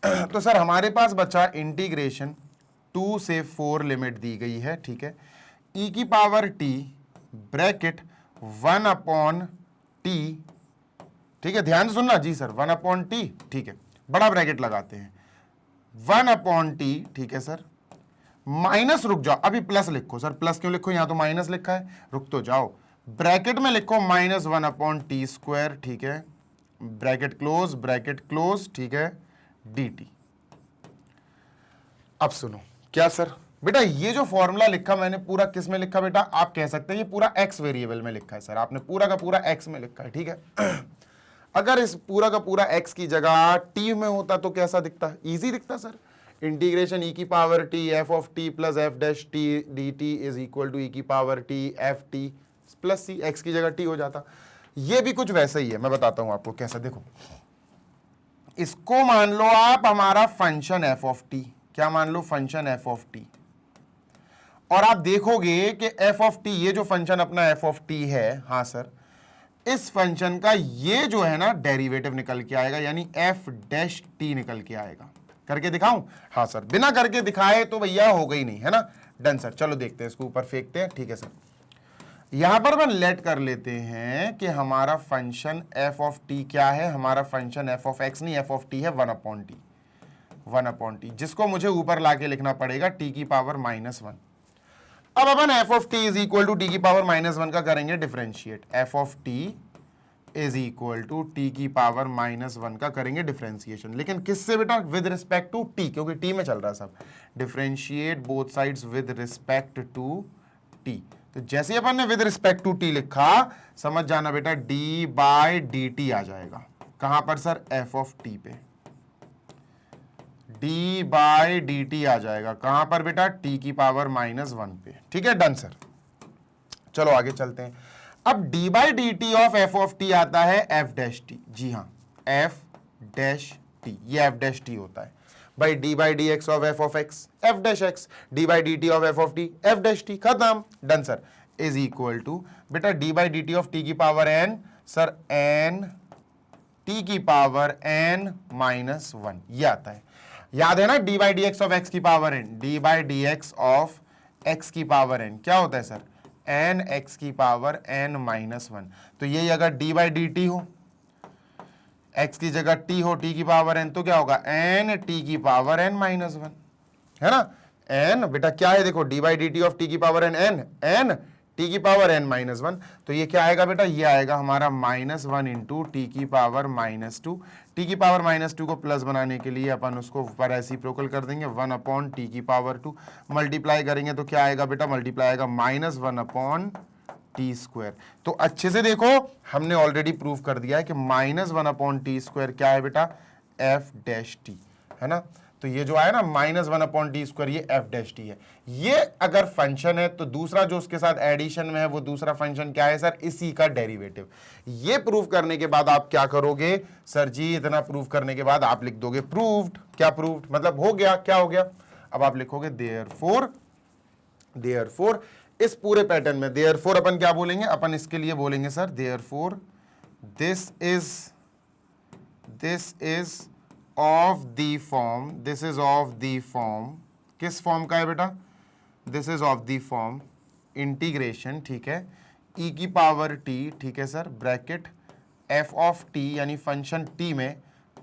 S1: तो सर हमारे पास बचा इंटीग्रेशन 2 से 4 लिमिट दी गई है, ठीक है, e की power t bracket 1 upon t, ठीक है, ध्यान से सुनना जी सर, 1 अपॉन t, ठीक है, बड़ा ब्रैकेट लगाते हैं, 1 अपॉन t, ठीक है सर, माइनस, रुक जाओ अभी प्लस लिखो सर, प्लस क्यों लिखो, यहां तो माइनस लिखा है, रुक तो जाओ, ब्रैकेट में लिखो माइनस 1 अपॉन टी स्क्वायर, ठीक है, ब्रैकेट क्लोज, ठीक है, dt। अब सुनो क्या सर, बेटा ये जो फॉर्मूला लिखा मैंने पूरा किस में लिखा बेटा, आप कह सकते हैं ये पूरा x वेरिएबल में लिखा है सर, आपने पूरा का पूरा x में लिखा है, ठीक है। अगर इस पूरा का पूरा x की जगह t में होता तो कैसा दिखता, इजी दिखता सर, इंटीग्रेशन e की power t f of t plus F dash T D T is equal to e की power t F T plus C, x की जगह t हो जाता। ये भी कुछ वैसा ही है, मैं बताता हूं आपको कैसा, देखो इसको मान लो आप हमारा फंक्शन f ऑफ t, क्या मान लो, फंक्शन f ऑफ t, और आप देखोगे कि f ऑफ t, ये जो फंक्शन अपना f ऑफ t है, हाँ सर, इस फंक्शन का ये जो है ना डेरिवेटिव निकल के आएगा, यानी f डैश t निकल के आएगा। करके दिखाऊं, हाँ सर, बिना करके दिखाए तो भैया हो गई नहीं, है ना, डन सर। चलो देखते हैं, इसको ऊपर फेंकते हैं, ठीक है सर। यहां पर अपन लेट कर लेते हैं कि हमारा फंक्शन f ऑफ t क्या है, हमारा फंक्शन f ऑफ x नहीं, f ऑफ t है 1 अपॉन t, जिसको मुझे ऊपर लाके लिखना पड़ेगा t की पावर -1। अब अपन f of t is equal to t की पावर -1 का करेंगे differentiate, f of t is equal to t की पावर -1 का करेंगे डिफरेंशिएशन, लेकिन किससे बेटा, विद रिस्पेक्ट टू t, क्योंकि t में चल रहा है सब, differentiate both sides with respect to t। तो जैसे अपन ने विद रिस्पेक्ट टू t लिखा, समझ जाना बेटा d बाय dt आ जाएगा, कहां पर सर, f ऑफ t पे, d बाय dt आ जाएगा, कहां पर बेटा, t की पावर -1 पे, ठीक है, डन सर। चलो आगे चलते हैं। अब d by d t of f of t आता है f डैश t, जी हाँ, f डैश t, ये f डैश t होता है, भाई d by D x of f of x, f dash x, d by d t of f of t, f dash t, खत्म, done sir, is equal to बेटा d by d t of t की power n, sir n t की power n -1, ये आता है, याद है ना, d by D x of x की power n, d by D x of x की पावर n क्या होता है सर, n x की पावर n-1। तो यही अगर d बाई डी टी हो, x की जगह t हो, t की पावर n, तो क्या होगा, n t की पावर n-1, है ना, n बेटा क्या है, देखो d by d t of t की पावर n t की पावर n-1, तो ये क्या आएगा बेटा, ये आएगा हमारा -1 इंटू टी की पावर -2, टी की पावर -2 को प्लस बनाने के लिए अपन उसको ऊपर रेसिप्रोकल कर देंगे, 1 अपॉन टी की पावर 2, मल्टीप्लाई करेंगे तो क्या आएगा बेटा, मल्टीप्लाई आएगा -1 अपॉन टी स्क्वायर। तो अच्छे से देखो, हमने ऑलरेडी प्रूव कर दिया है कि -1 अपॉन टी स्क्वायर क्या है बेटा, एफ डैश टी, है ना। तो ये जो आया ना -1 अपॉन टी स्क्वायर, ये एफ डैश टी है। ये अगर फंक्शन है तो दूसरा जो उसके साथ एडिशन में है वो दूसरा फंक्शन क्या है सर, इसी का डेरिवेटिव। ये प्रूव करने के बाद आप क्या करोगे सर जी, इतना प्रूव करने के बाद आप लिख दोगे प्रूव्ड। क्या प्रूव्ड मतलब हो गया, क्या हो गया, अब आप लिखोगे देयरफॉर इस पूरे पैटर्न में देयरफॉर अपन क्या बोलेंगे, अपन इसके लिए बोलेंगे sir therefore this is of the form, this is of the form, किस फॉर्म का है बेटा, this is of the form integration, ठीक है, e की पावर t, ठीक है sir, bracket f of t यानी फंक्शन t में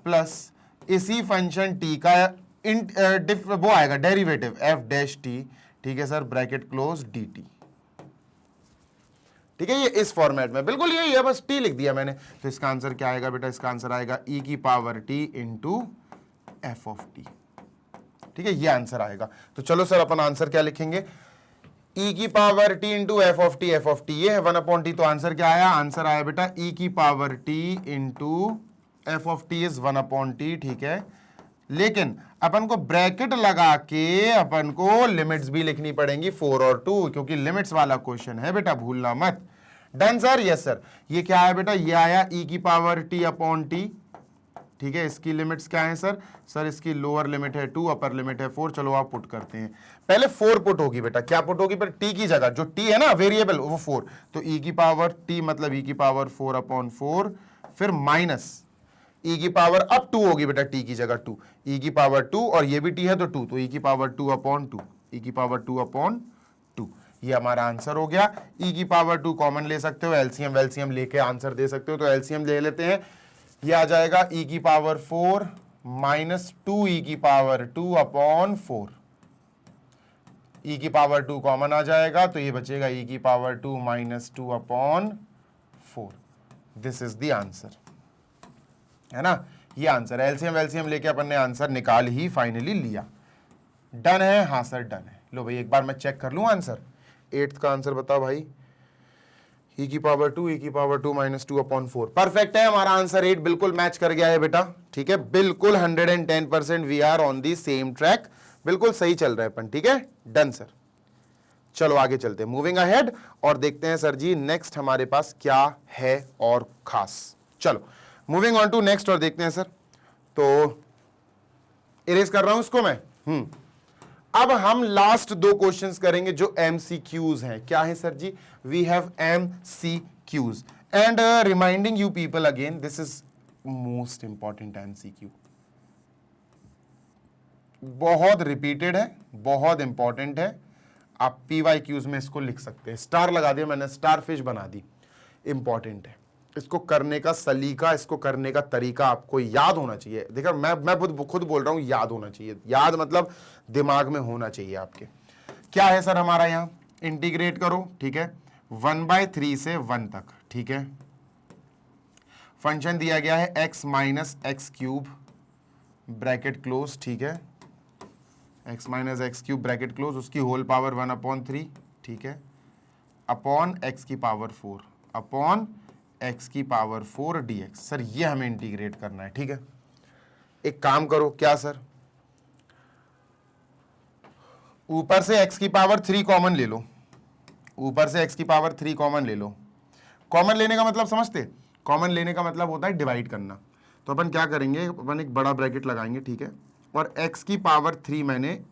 S1: प्लस इसी फंक्शन t का वो आएगा डेरिवेटिव f डैश t, ठीक है सर, ब्रैकेट क्लोज dt, ठीक है, ये इस फॉर्मेट में बिल्कुल यही है, बस t लिख दिया मैंने। तो इसका आंसर क्या आएगा बेटा, इसका आंसर आएगा e की power t into F of T, ठीक है, ये आंसर आएगा। तो चलो सर अपन आंसर क्या लिखेंगे, e की power t into F of T, ये है 1 अपॉन टी, तो आंसर क्या आया, आंसर आया बेटा e की power t into F of T is 1 upon T, ठीक है, लेकिन अपन को ब्रैकेट लगा के अपन को लिमिट्स भी लिखनी पड़ेंगी 4 और 2, क्योंकि लिमिट्स वाला क्वेश्चन है बेटा, भूलना मत। डन सर, यस सर, ये क्या है बेटा, ये आया e की पावर t अपॉन टी ठीक है। इसकी लिमिट्स क्या है सर? सर इसकी लोअर लिमिट है 2, अपर लिमिट है 4। चलो आप पुट करते हैं। पहले 4 पुट होगी बेटा। क्या पुट होगी? पर टी की जगह जो टी है ना वेरिएबल वो 4, तो ई की पावर टी मतलब ई की पावर 4/4, फिर माइनस ई की पावर अब 2 होगी बेटा, टी की जगह 2, ई की पावर 2 और ये भी टी है तो 2, तो ई की पावर 2/2, ई की पावर 2/2। ये हमारा आंसर हो गया। ई की पावर 2 कॉमन ले सकते हो, एलसीएम वेलसीएम लेके आंसर दे सकते हो, तो एलसीएम ले लेते हैं। ये आ जाएगा ई की पावर 4 माइनस 2 ई की पावर 2/4। ई की पावर 2 कॉमन आ जाएगा तो ये बचेगा ई की power 2 minus 2/4। This is the answer, है ना। ये आंसर एलसीएम वेलसीएम लेके अपन ने आंसर निकाल ही फाइनली लिया। डन है? हाँ सर डन है। लो भाई एक बार मैं चेक कर लूं आंसर। 8th का आंसर बताओ भाई। ई की पावर 2 ई की पावर 2 माइनस 2/4 परफेक्ट है। हमारा आंसर 8 बिल्कुल मैच कर गया है बेटा, ठीक है। बिल्कुल 110% we are on the same track, बिल्कुल सही चल रहा है अपन, ठीक है। Done sir. चलो आगे चलते हैं, मूविंग अहेड, और देखते हैं सर जी नेक्स्ट हमारे पास क्या है और खास। चलो मूविंग ऑन टू नेक्स्ट और देखते हैं सर। तो इरेज कर रहा हूं इसको मैं। अब हम लास्ट 2 क्वेश्चंस करेंगे जो MCQs हैं। क्या है sir ji? We have MCQs and reminding you people again, this is most important MCQ, बहुत रिपीटेड है, बहुत इंपॉर्टेंट है। आप PYQs में इसको लिख सकते हैं। स्टार लगा दिया मैंने, स्टार फिश बना दी। इंपॉर्टेंट है, इसको करने का सलीका, इसको करने का तरीका आपको याद होना चाहिए। देखो मैं खुद बोल रहा हूं याद होना चाहिए। याद मतलब दिमाग में होना चाहिए आपके। क्या है सर हमारा यहां? इंटीग्रेट करो, ठीक है, 1/3 से 1 तक, ठीक है। फंक्शन दिया गया है x minus x cube bracket close, ठीक है, x minus x cube bracket close, उसकी होल पावर 1/3, ठीक है, अपॉन x की पावर 4 अपॉन x की पावर 4 dx। सर ये हमें इंटीग्रेट करना है, ठीक है। एक काम करो, क्या सर, ऊपर से x की पावर 3 कॉमन ले लो, ऊपर से x की पावर 3 कॉमन ले लो। कॉमन लेने का मतलब समझते? कॉमन लेने का मतलब होता है डिवाइड करना। तो अपन क्या करेंगे, अपन एक बड़ा ब्रैकेट लगाएंगे, ठीक है, और x की पावर 3 मैंने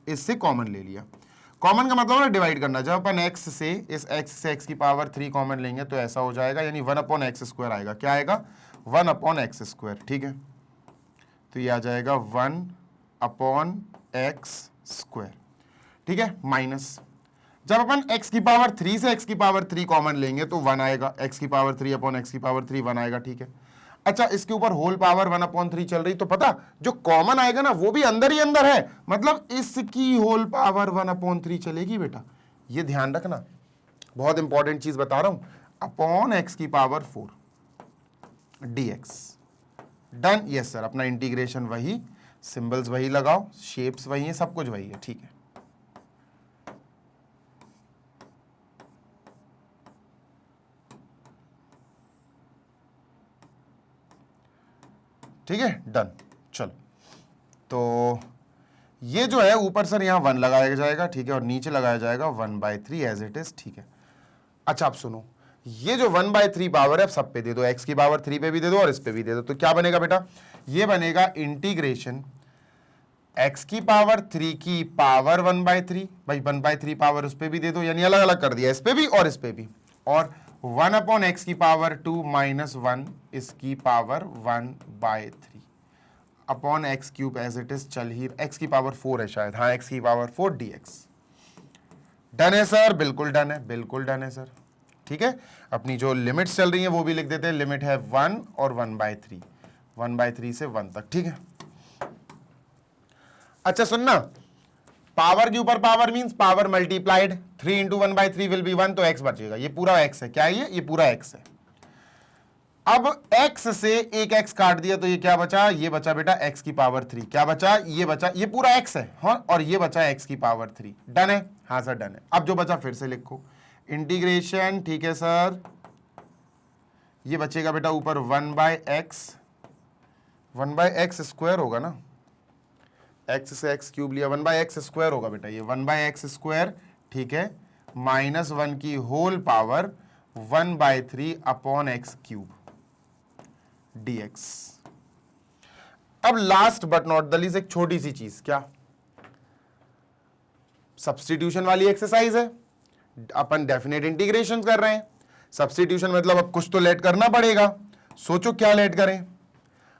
S1: इससे कॉमन ले लिया। कॉमन का मतलब है डिवाइड करना। जब अपन x से इस x से x की पावर 3 कॉमन लेंगे तो ऐसा हो जाएगा, यानी 1/x² आएगा। क्या आएगा? 1/x², ठीक है। तो ये आ जाएगा 1/x², ठीक है, माइनस। जब अपन x की पावर 3 से x की पावर 3 कॉमन लेंगे तो 1 आएगा, x की पावर 3/x की पावर 3 1 आएगा, ठीक है। अच्छा, इसके ऊपर होल पावर 1/3 चल रही, तो पता जो कॉमन आएगा ना वो भी अंदर ही अंदर है, मतलब इसकी होल पावर 1/3 चलेगी बेटा। ये ध्यान रखना, बहुत इंपॉर्टेंट चीज बता रहा हूं, अपॉन x की power 4 dx। Done? Yes sir. अपना इंटीग्रेशन वही, सिंबल्स वही लगाओ, शेप्स वही है, सब कुछ वही है, ठीक है। ठीक है, डन। चलो, तो ये जो है ऊपर सर यहाँ 1 लगाया जाएगा, ठीक है, और नीचे लगाया जाएगा 1/3 एज इट इज, ठीक है। अच्छा आप सुनो, ये जो 1/3 पावर है सब पे दे दो, x की पावर 3 पे भी दे दो और इस पे भी दे दो, तो क्या बनेगा बेटा? ये बनेगा इंटीग्रेशन x की पावर 3 की पावर 1/3, भाई 1/3 पावर उस पे भी दे दो, यानी अलग अलग कर दिया, इस पे भी और इस पे भी, और 1/x की पावर 2 माइनस 1 इसकी power 1/3 upon x cube as it is. चल ही, x की पावर 4 है शायद, हाँ, x की पावर 4 dx। डन है सर? बिल्कुल डन है, बिल्कुल डन है सर, ठीक है। अपनी जो लिमिट्स चल रही हैं वो भी लिख देते हैं, लिमिट है 1 और 1/3, 1/3 से 1 तक, ठीक है। अच्छा सुनना, पावर के ऊपर power means power multiplied, 3 × 1/3 will be 1, तो x बचेगा, ये पूरा x है। क्या ये पूरा x है। अब x से एक x काट दिया तो ये क्या बचा? ये बचा बेटा x की पावर 3। क्या बचा? ये बचा, ये पूरा x है, हाँ, और ये बचा x की पावर 3। डन है? हाँ सर डन है। अब जो बचा फिर से लिखो, इंटीग्रेशन, ठीक है सर, ये बचेगा बेटा ऊपर 1/x, 1/x² होगा ना, x से x क्यूब लिया, 1/x² होगा बेटा, ये 1/x², ठीक है, -1 की whole power 1/3 upon x cube dx। अब last but not the least एक छोटी सी चीज, क्या सब्स्टिट्यूशन वाली एक्सरसाइज है, अपन डेफिनेट इंटीग्रेशन कर रहे हैं। सब्स्टिट्यूशन मतलब अब कुछ तो लेट करना पड़ेगा, सोचो क्या लेट करें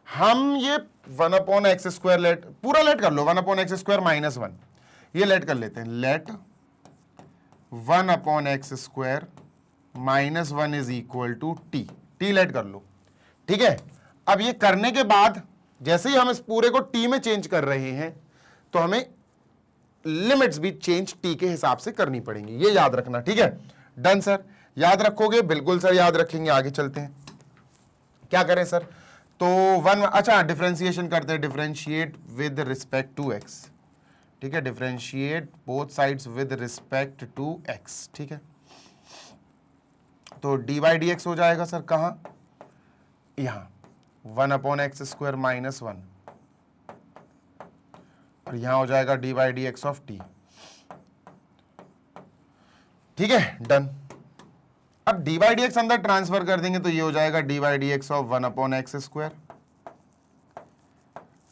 S1: हम। ये 1/x² लेट, पूरा लेट कर लो, 1/x² - 1, ये लेट कर लेते हैं। Let 1/x² - 1 is equal to t, t let कर लो, ठीक है। अब ये करने के बाद जैसे ही हम इस पूरे को टी में चेंज कर रहे हैं तो हमें लिमिट्स भी चेंज टी के हिसाब से करनी पड़ेंगी, ये याद रखना, ठीक है। डन सर, याद रखोगे? बिल्कुल सर याद रखेंगे। आगे चलते हैं, क्या करें सर? तो अच्छा डिफरेंशिएशन करते हैं, differentiate with respect to x, ठीक है। Differentiate both sides with respect to x, ठीक है। तो dy/dx हो जाएगा सर कहां? यहां 1/x² - 1, और यहां हो जाएगा dy/dx ऑफ t, ठीक है। डन। अब dy/dx अंदर ट्रांसफर कर देंगे तो ये हो जाएगा dy/dx ऑफ 1/x²,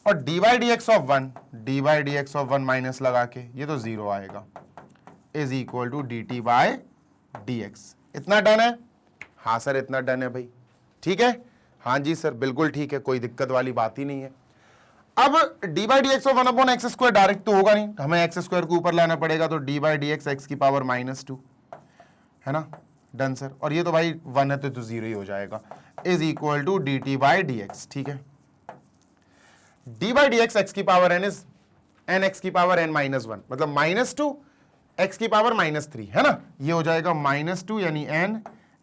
S1: और dy/dx of 1, dy/dx of 1 minus लगा के ये तो 0 आएगा, इज इक्वल टू dt/dx। इतना डन है? हाँ सर इतना डन है भाई, ठीक है। हाँ जी सर बिल्कुल ठीक है, कोई दिक्कत वाली बात ही नहीं है। अब dy/dx ऑफ 1/x² डायरेक्ट तो होगा नहीं, हमें x² को ऊपर लाना पड़ेगा, तो dy/dx x⁻² है ना। डन सर, और ये तो भाई 1 है तो 0 ही हो जाएगा, इज इक्वल टू dt/dx, ठीक है। dy/dx x⁻n इज n(x⁻n-1), मतलब -2 x⁻³ है ना, ये हो जाएगा -2 यानी n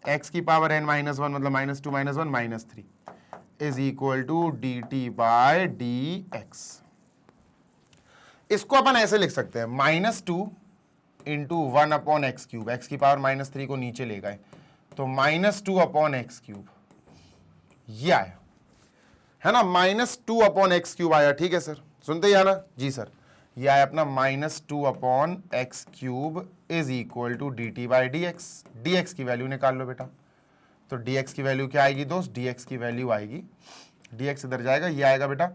S1: x⁻n-1 मतलब -2 - 1 -3 इज इक्वल टू dt/dx। इसको अपन ऐसे लिख सकते हैं, -2 इंटू 1/x³, x⁻³ को नीचे ले गए तो -2/x³, ये आया है ना, -2/x³ आया, ठीक है सर, सुनते ही आना जी सर, ये आया अपना -2/x³ is equal to dt/dx। dx की वैल्यू निकाल लो बेटा, तो dx की वैल्यू क्या आएगी दोस्त? dx की वैल्यू आएगी, dx इधर जाएगा, ये आएगा बेटा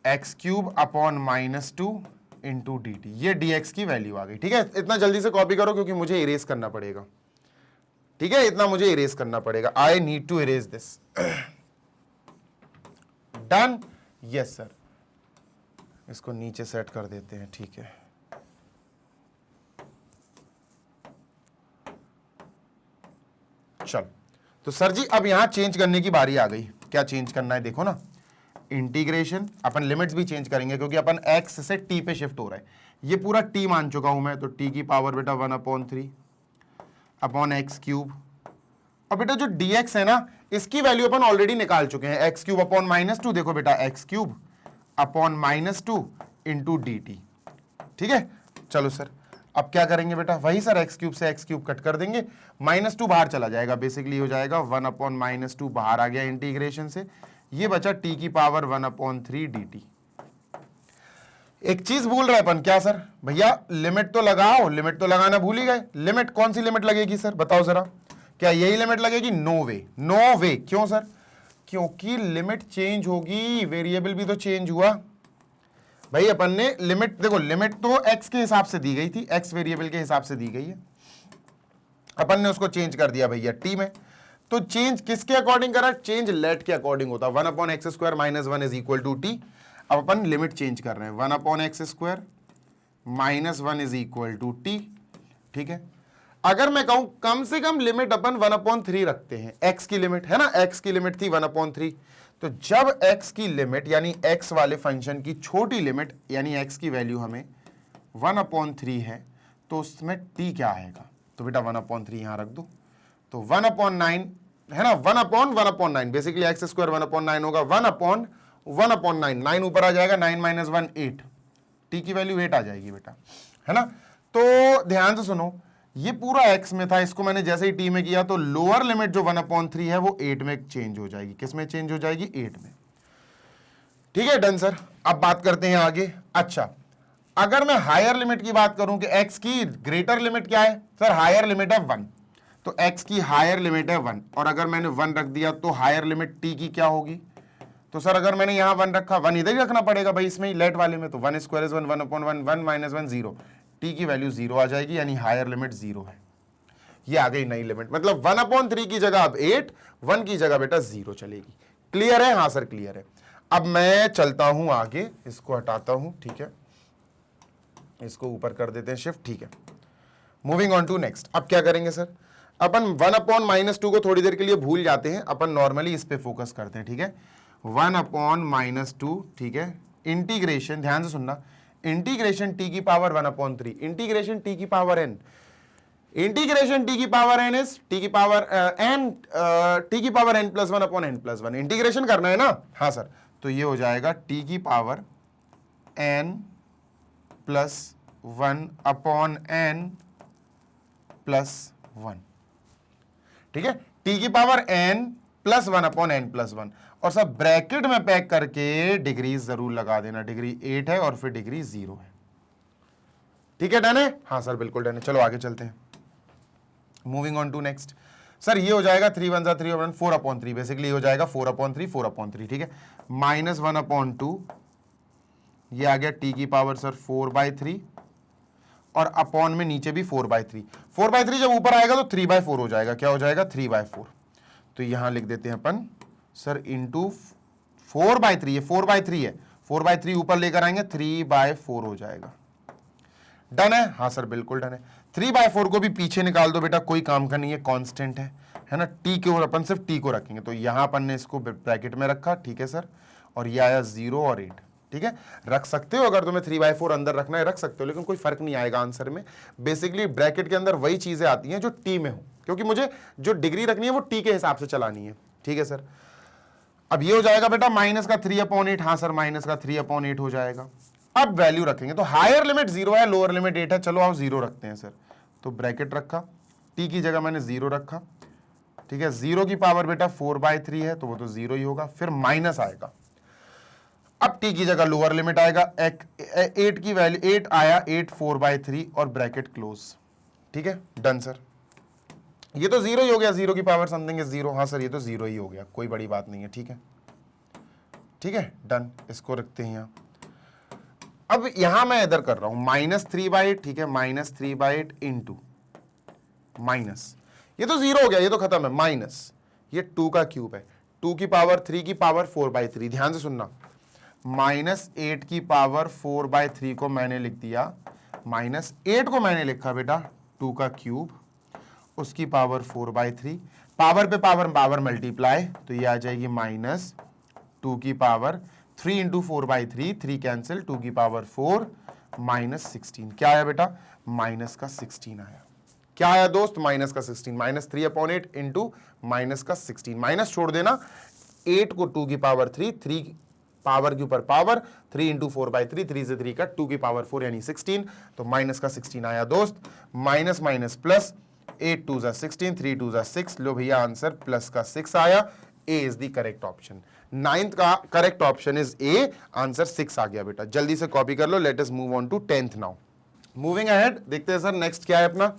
S1: x³/-2 इंटू dt, ये dx की वैल्यू आ गई, ठीक है। इतना जल्दी से कॉपी करो क्योंकि मुझे इरेज करना पड़ेगा, ठीक है, इतना मुझे इरेज करना पड़ेगा, I need to erase this. Done? Yes sir, इसको नीचे सेट कर देते हैं, ठीक है। चल तो सर जी अब यहां चेंज करने की बारी आ गई, क्या चेंज करना है देखो ना, इंटीग्रेशन, अपन लिमिट्स भी चेंज करेंगे क्योंकि अपन x से t पे शिफ्ट हो रहा है, ये पूरा t मान चुका हूं मैं, तो t की पावर बेटा 1/3/x³, और बेटा जो dx है ना इसकी वैल्यू अपन ऑलरेडी निकाल चुके हैं, x³ देखो बेटा x³ इंटू dt, ठीक है। चलो सर अब क्या करेंगे बेटा, वही सर x³ से x³ कट कर देंगे, -2 बाहर चला जाएगा, बेसिकली हो जाएगा 1/-2 बाहर आ गया इंटीग्रेशन से, ये बचा t की पावर 1/3 dt। एक चीज भूल रहे अपन, क्या सर? भैया लिमिट तो लगाओ, लिमिट तो लगाना भूल ही गए। लिमिट कौन सी लिमिट लगेगी सर, बताओ जरा, क्या यही लिमिट लगेगी? नो वे, नो वे। क्यों सर? क्योंकि लिमिट चेंज होगी, वेरिएबल भी तो चेंज हुआ भाई। अपन ने लिमिट देखो, लिमिट तो x के हिसाब से दी गई थी, x वेरिएबल के हिसाब से दी गई है, अपन ने उसको चेंज कर दिया भैया t में, तो चेंज किसके अकॉर्डिंग करा? चेंज लेट के अकॉर्डिंग होता है, 1/x² - 1 is equal to t। अब अपन लिमिट चेंज कर रहे हैं, 1/x² - 1 is equal to t, ठीक है। अगर मैं कहूं कम से कम लिमिट अपन 1/3 रखते हैं, x की लिमिट है ना, x की लिमिट थी 1/3, तो जब x की लिमिट यानी x वाले फंक्शन की छोटी लिमिट यानी x की वैल्यू हमें 1/3 है, तो उसमें t क्या आएगा? तो बेटा 1/3 यहां रख दो, तो 1/9 है ना, 1/1/9, बेसिकली x² 1/9 होगा, 1/1/9, 9 ऊपर आ जाएगा, 9 - 1 8, t की वैल्यू 8 आ जाएगी बेटा, है ना। तो ध्यान से सुनो, ये पूरा x में था, इसको मैंने जैसे ही t में किया तो लोअर लिमिट जो 1/3 है वो 8 में चेंज हो जाएगी। किस में चेंज हो जाएगी? 8 में, ठीक है। डन सर, अब बात करते हैं आगे। अच्छा, अगर मैं हायर लिमिट की बात करूं कि x की ग्रेटर लिमिट क्या है सर? हायर लिमिट है 1, तो x की हायर लिमिट है 1, और अगर मैंने 1 रख दिया तो हायर लिमिट t की क्या होगी? तो सर अगर मैंने यहाँ 1 रखा, 1 इधर ही रखना पड़ेगा भाई इसमें, लेट वाले में, तो 1 स्क्वायर इज 1, 1/1, 1 - 1 0, टी की वैल्यू 0 आ जाएगी, यानी हायर लिमिट 0 है। ये आ गई नई लिमिट, मतलब 1/3 की जगह अब 8, 1 की जगह बेटा 0 चलेगी। क्लियर है? हाँ सर क्लियर है। अब मैं चलता हूं आगे, इसको हटाता हूं, ठीक है, इसको ऊपर कर देते हैं शिफ्ट, ठीक है। Moving on to next. अब क्या करेंगे सर, अपन 1/-2 को थोड़ी देर के लिए भूल जाते हैं, अपन नॉर्मली इस पे फोकस करते हैं, ठीक है। 1/-2, ठीक है, इंटीग्रेशन, ध्यान से सुनना, इंटीग्रेशन टी की पावर 1/3, इंटीग्रेशन टी की पावर n, इंटीग्रेशन टी की पावर n इज टी की पावर n, टी की पावर n + 1/n+1, इंटीग्रेशन करना है ना, हाँ सर, तो ये हो जाएगा टी की पावर n + 1/n+1, ठीक है, टी की पावर n + 1/n+1, और सब ब्रैकेट में पैक करके डिग्रीज जरूर लगा देना, डिग्री 8 है और फिर डिग्री 0 है, ठीक है, डन है? हाँ सर बिल्कुल डन है। चलो आगे चलते हैं, moving on to next. Sir ये हो जाएगा 3 × 1 = 3, 4/3, बेसिकली हो जाएगा 4/3, 4/3, ठीक है, -1/2, ये आ गया टी की पावर सर 4/3, और अपॉन में नीचे भी 4/3, 4/3 जब ऊपर आएगा तो 3/4 हो जाएगा, क्या हो जाएगा 3/4, तो यहां लिख देते हैं अपन सर इंटू 4/3, ये 4/3 है, 4/3 ऊपर लेकर आएंगे 3/4 हो जाएगा। डन है? हाँ सर बिल्कुल डन है। 3/4 को भी पीछे निकाल दो बेटा, कोई काम का नहीं है, कांस्टेंट है ना, टी के ऊपर अपन सिर्फ टी को रखेंगे, तो यहां अपन ने इसको ब्रैकेट में रखा, ठीक है सर, और ये आया 0 और 8, ठीक है, रख सकते हो, अगर तुम्हें 3/4 अंदर रखना है रख सकते हो, लेकिन कोई फर्क नहीं आएगा आंसर में। बेसिकली ब्रैकेट के अंदर वही चीजें आती हैं जो टी में हो, क्योंकि मुझे जो डिग्री रखनी है वो टी के हिसाब से चलानी है, ठीक है सर। अब ये हो जाएगा बेटा -3/8, हाँ सर -3/8 हो जाएगा। अब वैल्यू रखेंगे, तो हायर लिमिट 0 है, लोअर लिमिट 8 है, चलो आओ 0 रखते हैं सर, तो ब्रैकेट रखा, टी की जगह मैंने 0 रखा, ठीक है, 0 की पावर बेटा 4/3 है, तो वो तो 0 ही होगा, फिर माइनस आएगा, अब टी की जगह लोअर लिमिट आएगा, 8 की वैल्यू 8 आया, 8 4/3 और ब्रैकेट क्लोज, ठीक है, डन सर। ये तो 0 ही हो गया, 0 की पावर समथिंग इज 0, हाँ सर ये तो 0 ही हो गया, कोई बड़ी बात नहीं है, ठीक है, ठीक है, डन, इसको रखते हैं यहाँ। अब यहां मैं इधर कर रहा हूं -3/8, ठीक है, -3/8 इंटू माइनस, ये तो 0 हो गया, ये तो खत्म है, माइनस ये 2 का क्यूब है, 2 की पावर 3 की पावर 4/3, ध्यान से सुनना, -8 की पावर 4/3 को मैंने लिख दिया, -8 को मैंने लिखा बेटा 2 का क्यूब, उसकी पावर 4/3, पावर पे पावर मल्टीप्लाई, तो ये आ जाएगी -2 की पावर 3 × 4/3, 3 कैंसिल, 2 की पावर 4 -16, क्या आया बेटा -16 आया, क्या आया दोस्त -16, -3/8 इंटू -16, माइनस छोड़ देना, 8 को 2 की पावर 3, 3 पावर के ऊपर पावर, 3 × 4/3, 3 से 3 का 2 की पावर 4 यानी 16, तो -16 आया दोस्त, माइनस माइनस प्लस, 8 2 = 16, 3 2 = 6, लो भैया आंसर +6 आया, A is the correct option, 9th का correct option is A, answer 6 आ गया बेटा, जल्दी से कॉपी कर लो। Let us move on to 10th now. Moving ahead, देखते हैं सर नेक्स्ट क्या है अपना,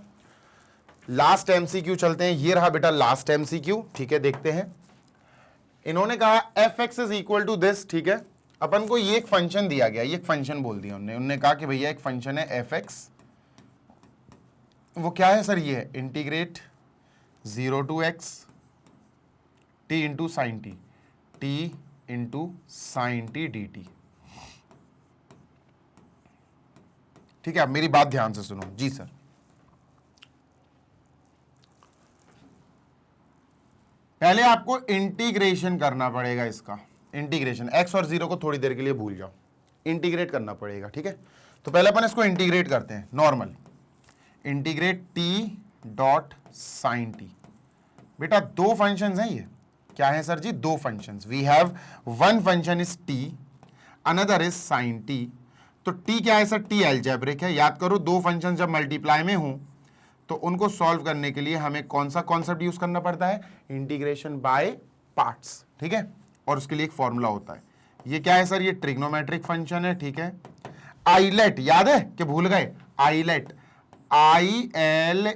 S1: लास्ट एमसीक्यू चलते हैं, ये रहा बेटा लास्ट एमसीक्यू, ठीक है, देखते हैं। इन्होंने कहा f(x) is equal to this, ठीक है, अपन को ये एक फंक्शन दिया गया, ये एक फंक्शन बोल दिया उन्होंने कहा कि भैया एक फंक्शन है f(x), वो क्या है सर, ये है integrate 0 to x t × sin t, t × sin t dt, ठीक है। अब मेरी बात ध्यान से सुनो जी सर, पहले आपको इंटीग्रेशन करना पड़ेगा, इसका इंटीग्रेशन, x और 0 को थोड़ी देर के लिए भूल जाओ, इंटीग्रेट करना पड़ेगा, ठीक है। तो पहले अपन इसको इंटीग्रेट करते हैं, normal integrate t dot sine t, बेटा दो फंक्शंस हैं ये, क्या है सर जी, दो functions, we have one function is t, another is sine t, तो t क्या है सर, t अलजेब्रिक है, याद करो दो फंक्शन जब मल्टीप्लाई में हूं तो उनको सॉल्व करने के लिए हमें कौन सा कॉन्सेप्ट यूज करना पड़ता है, इंटीग्रेशन बाय पार्ट्स, ठीक है, और उसके लिए एक फॉर्मूला होता है, ये क्या है सर, ये ट्रिग्नोमेट्रिक फंक्शन है, ठीक है, आइलेट, याद है कि भूल गए, आइलेट, ILATE,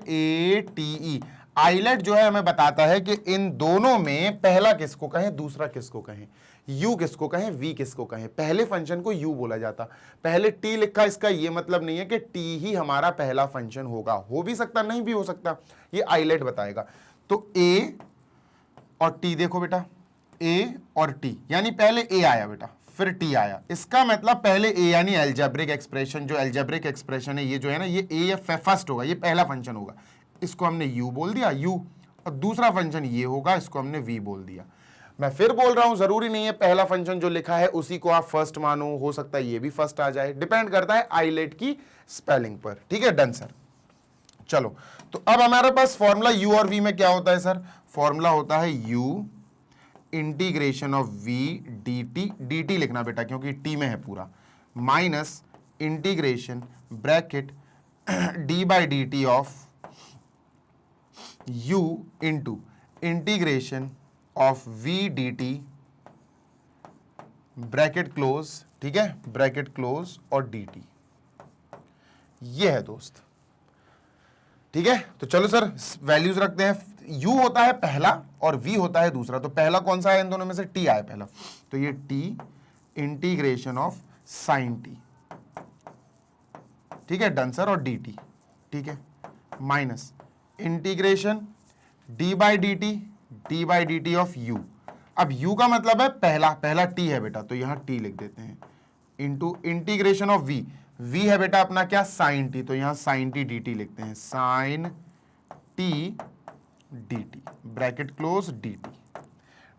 S1: आइलेट जो है हमें बताता है कि इन दोनों में पहला किसको कहें, दूसरा किसको कहें, u किसको कहें, v किसको कहें। पहले फंक्शन को u बोला जाता, पहले t लिखा, इसका ये मतलब नहीं है कि t ही हमारा पहला फंक्शन होगा, हो भी सकता नहीं भी हो सकता, ये आइलेट बताएगा। तो a और t देखो बेटा, a और t यानी पहले a आया बेटा, फिर t आया, इसका मतलब पहले a यानी एल्जेब्रिक एक्सप्रेशन, जो एल्जेब्रिक एक्सप्रेशन है ये जो है ना, ये a या फर्स्ट होगा, ये पहला फंक्शन होगा, इसको हमने u बोल दिया u, और दूसरा फंक्शन ये होगा, इसको हमने v बोल दिया। मैं फिर बोल रहा हूं, जरूरी नहीं है पहला फंक्शन जो लिखा है उसी को आप फर्स्ट मानो, हो सकता है ये भी फर्स्ट आ जाए, डिपेंड करता है आइलेट की स्पेलिंग पर। ठीक है, डन सर। चलो, तो अब हमारे पास फॉर्मूला u और v में क्या होता है सर, फॉर्मूला होता है u integration of v dt, dt लिखना बेटा क्योंकि t में है पूरा, minus integration bracket d by d t of u into integration of v dt bracket close, ठीक है, ब्रैकेट क्लोज और dt, ये है दोस्त। ठीक है, तो चलो सर वैल्यूज रखते हैं। u होता है पहला और v होता है दूसरा, तो पहला कौन सा है इन दोनों में से, t आया पहला, तो ये t integration of sign t, ठीक है डन सर, और dt, ठीक है, minus integration d by d t of u। अब u का मतलब है पहला t है बेटा, तो यहां t लिख देते हैं, into integration of v, v है बेटा अपना क्या, साइन t, तो यहां साइन t dt लिखते हैं, sine t dt bracket close dt।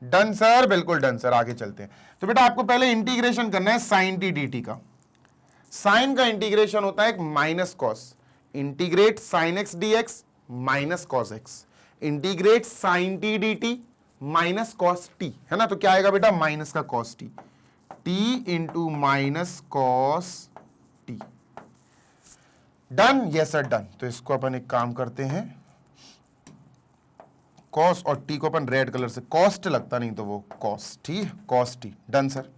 S1: Done sir, बिल्कुल डन सर, आगे चलते हैं। तो बेटा आपको पहले इंटीग्रेशन करना है साइन t dt का। साइन का इंटीग्रेशन होता है एक minus cos, integrate sine x dx minus cos x, integrate sine t dt minus cos t, है ना, तो क्या आएगा बेटा, माइनस का cos t, t into minus cos t। Done, yes sir done. तो इसको अपन एक काम करते हैं, कॉस और t को अपन रेड कलर से, कॉस्ट लगता नहीं तो वो कॉस, ठीक, cos t, done sir,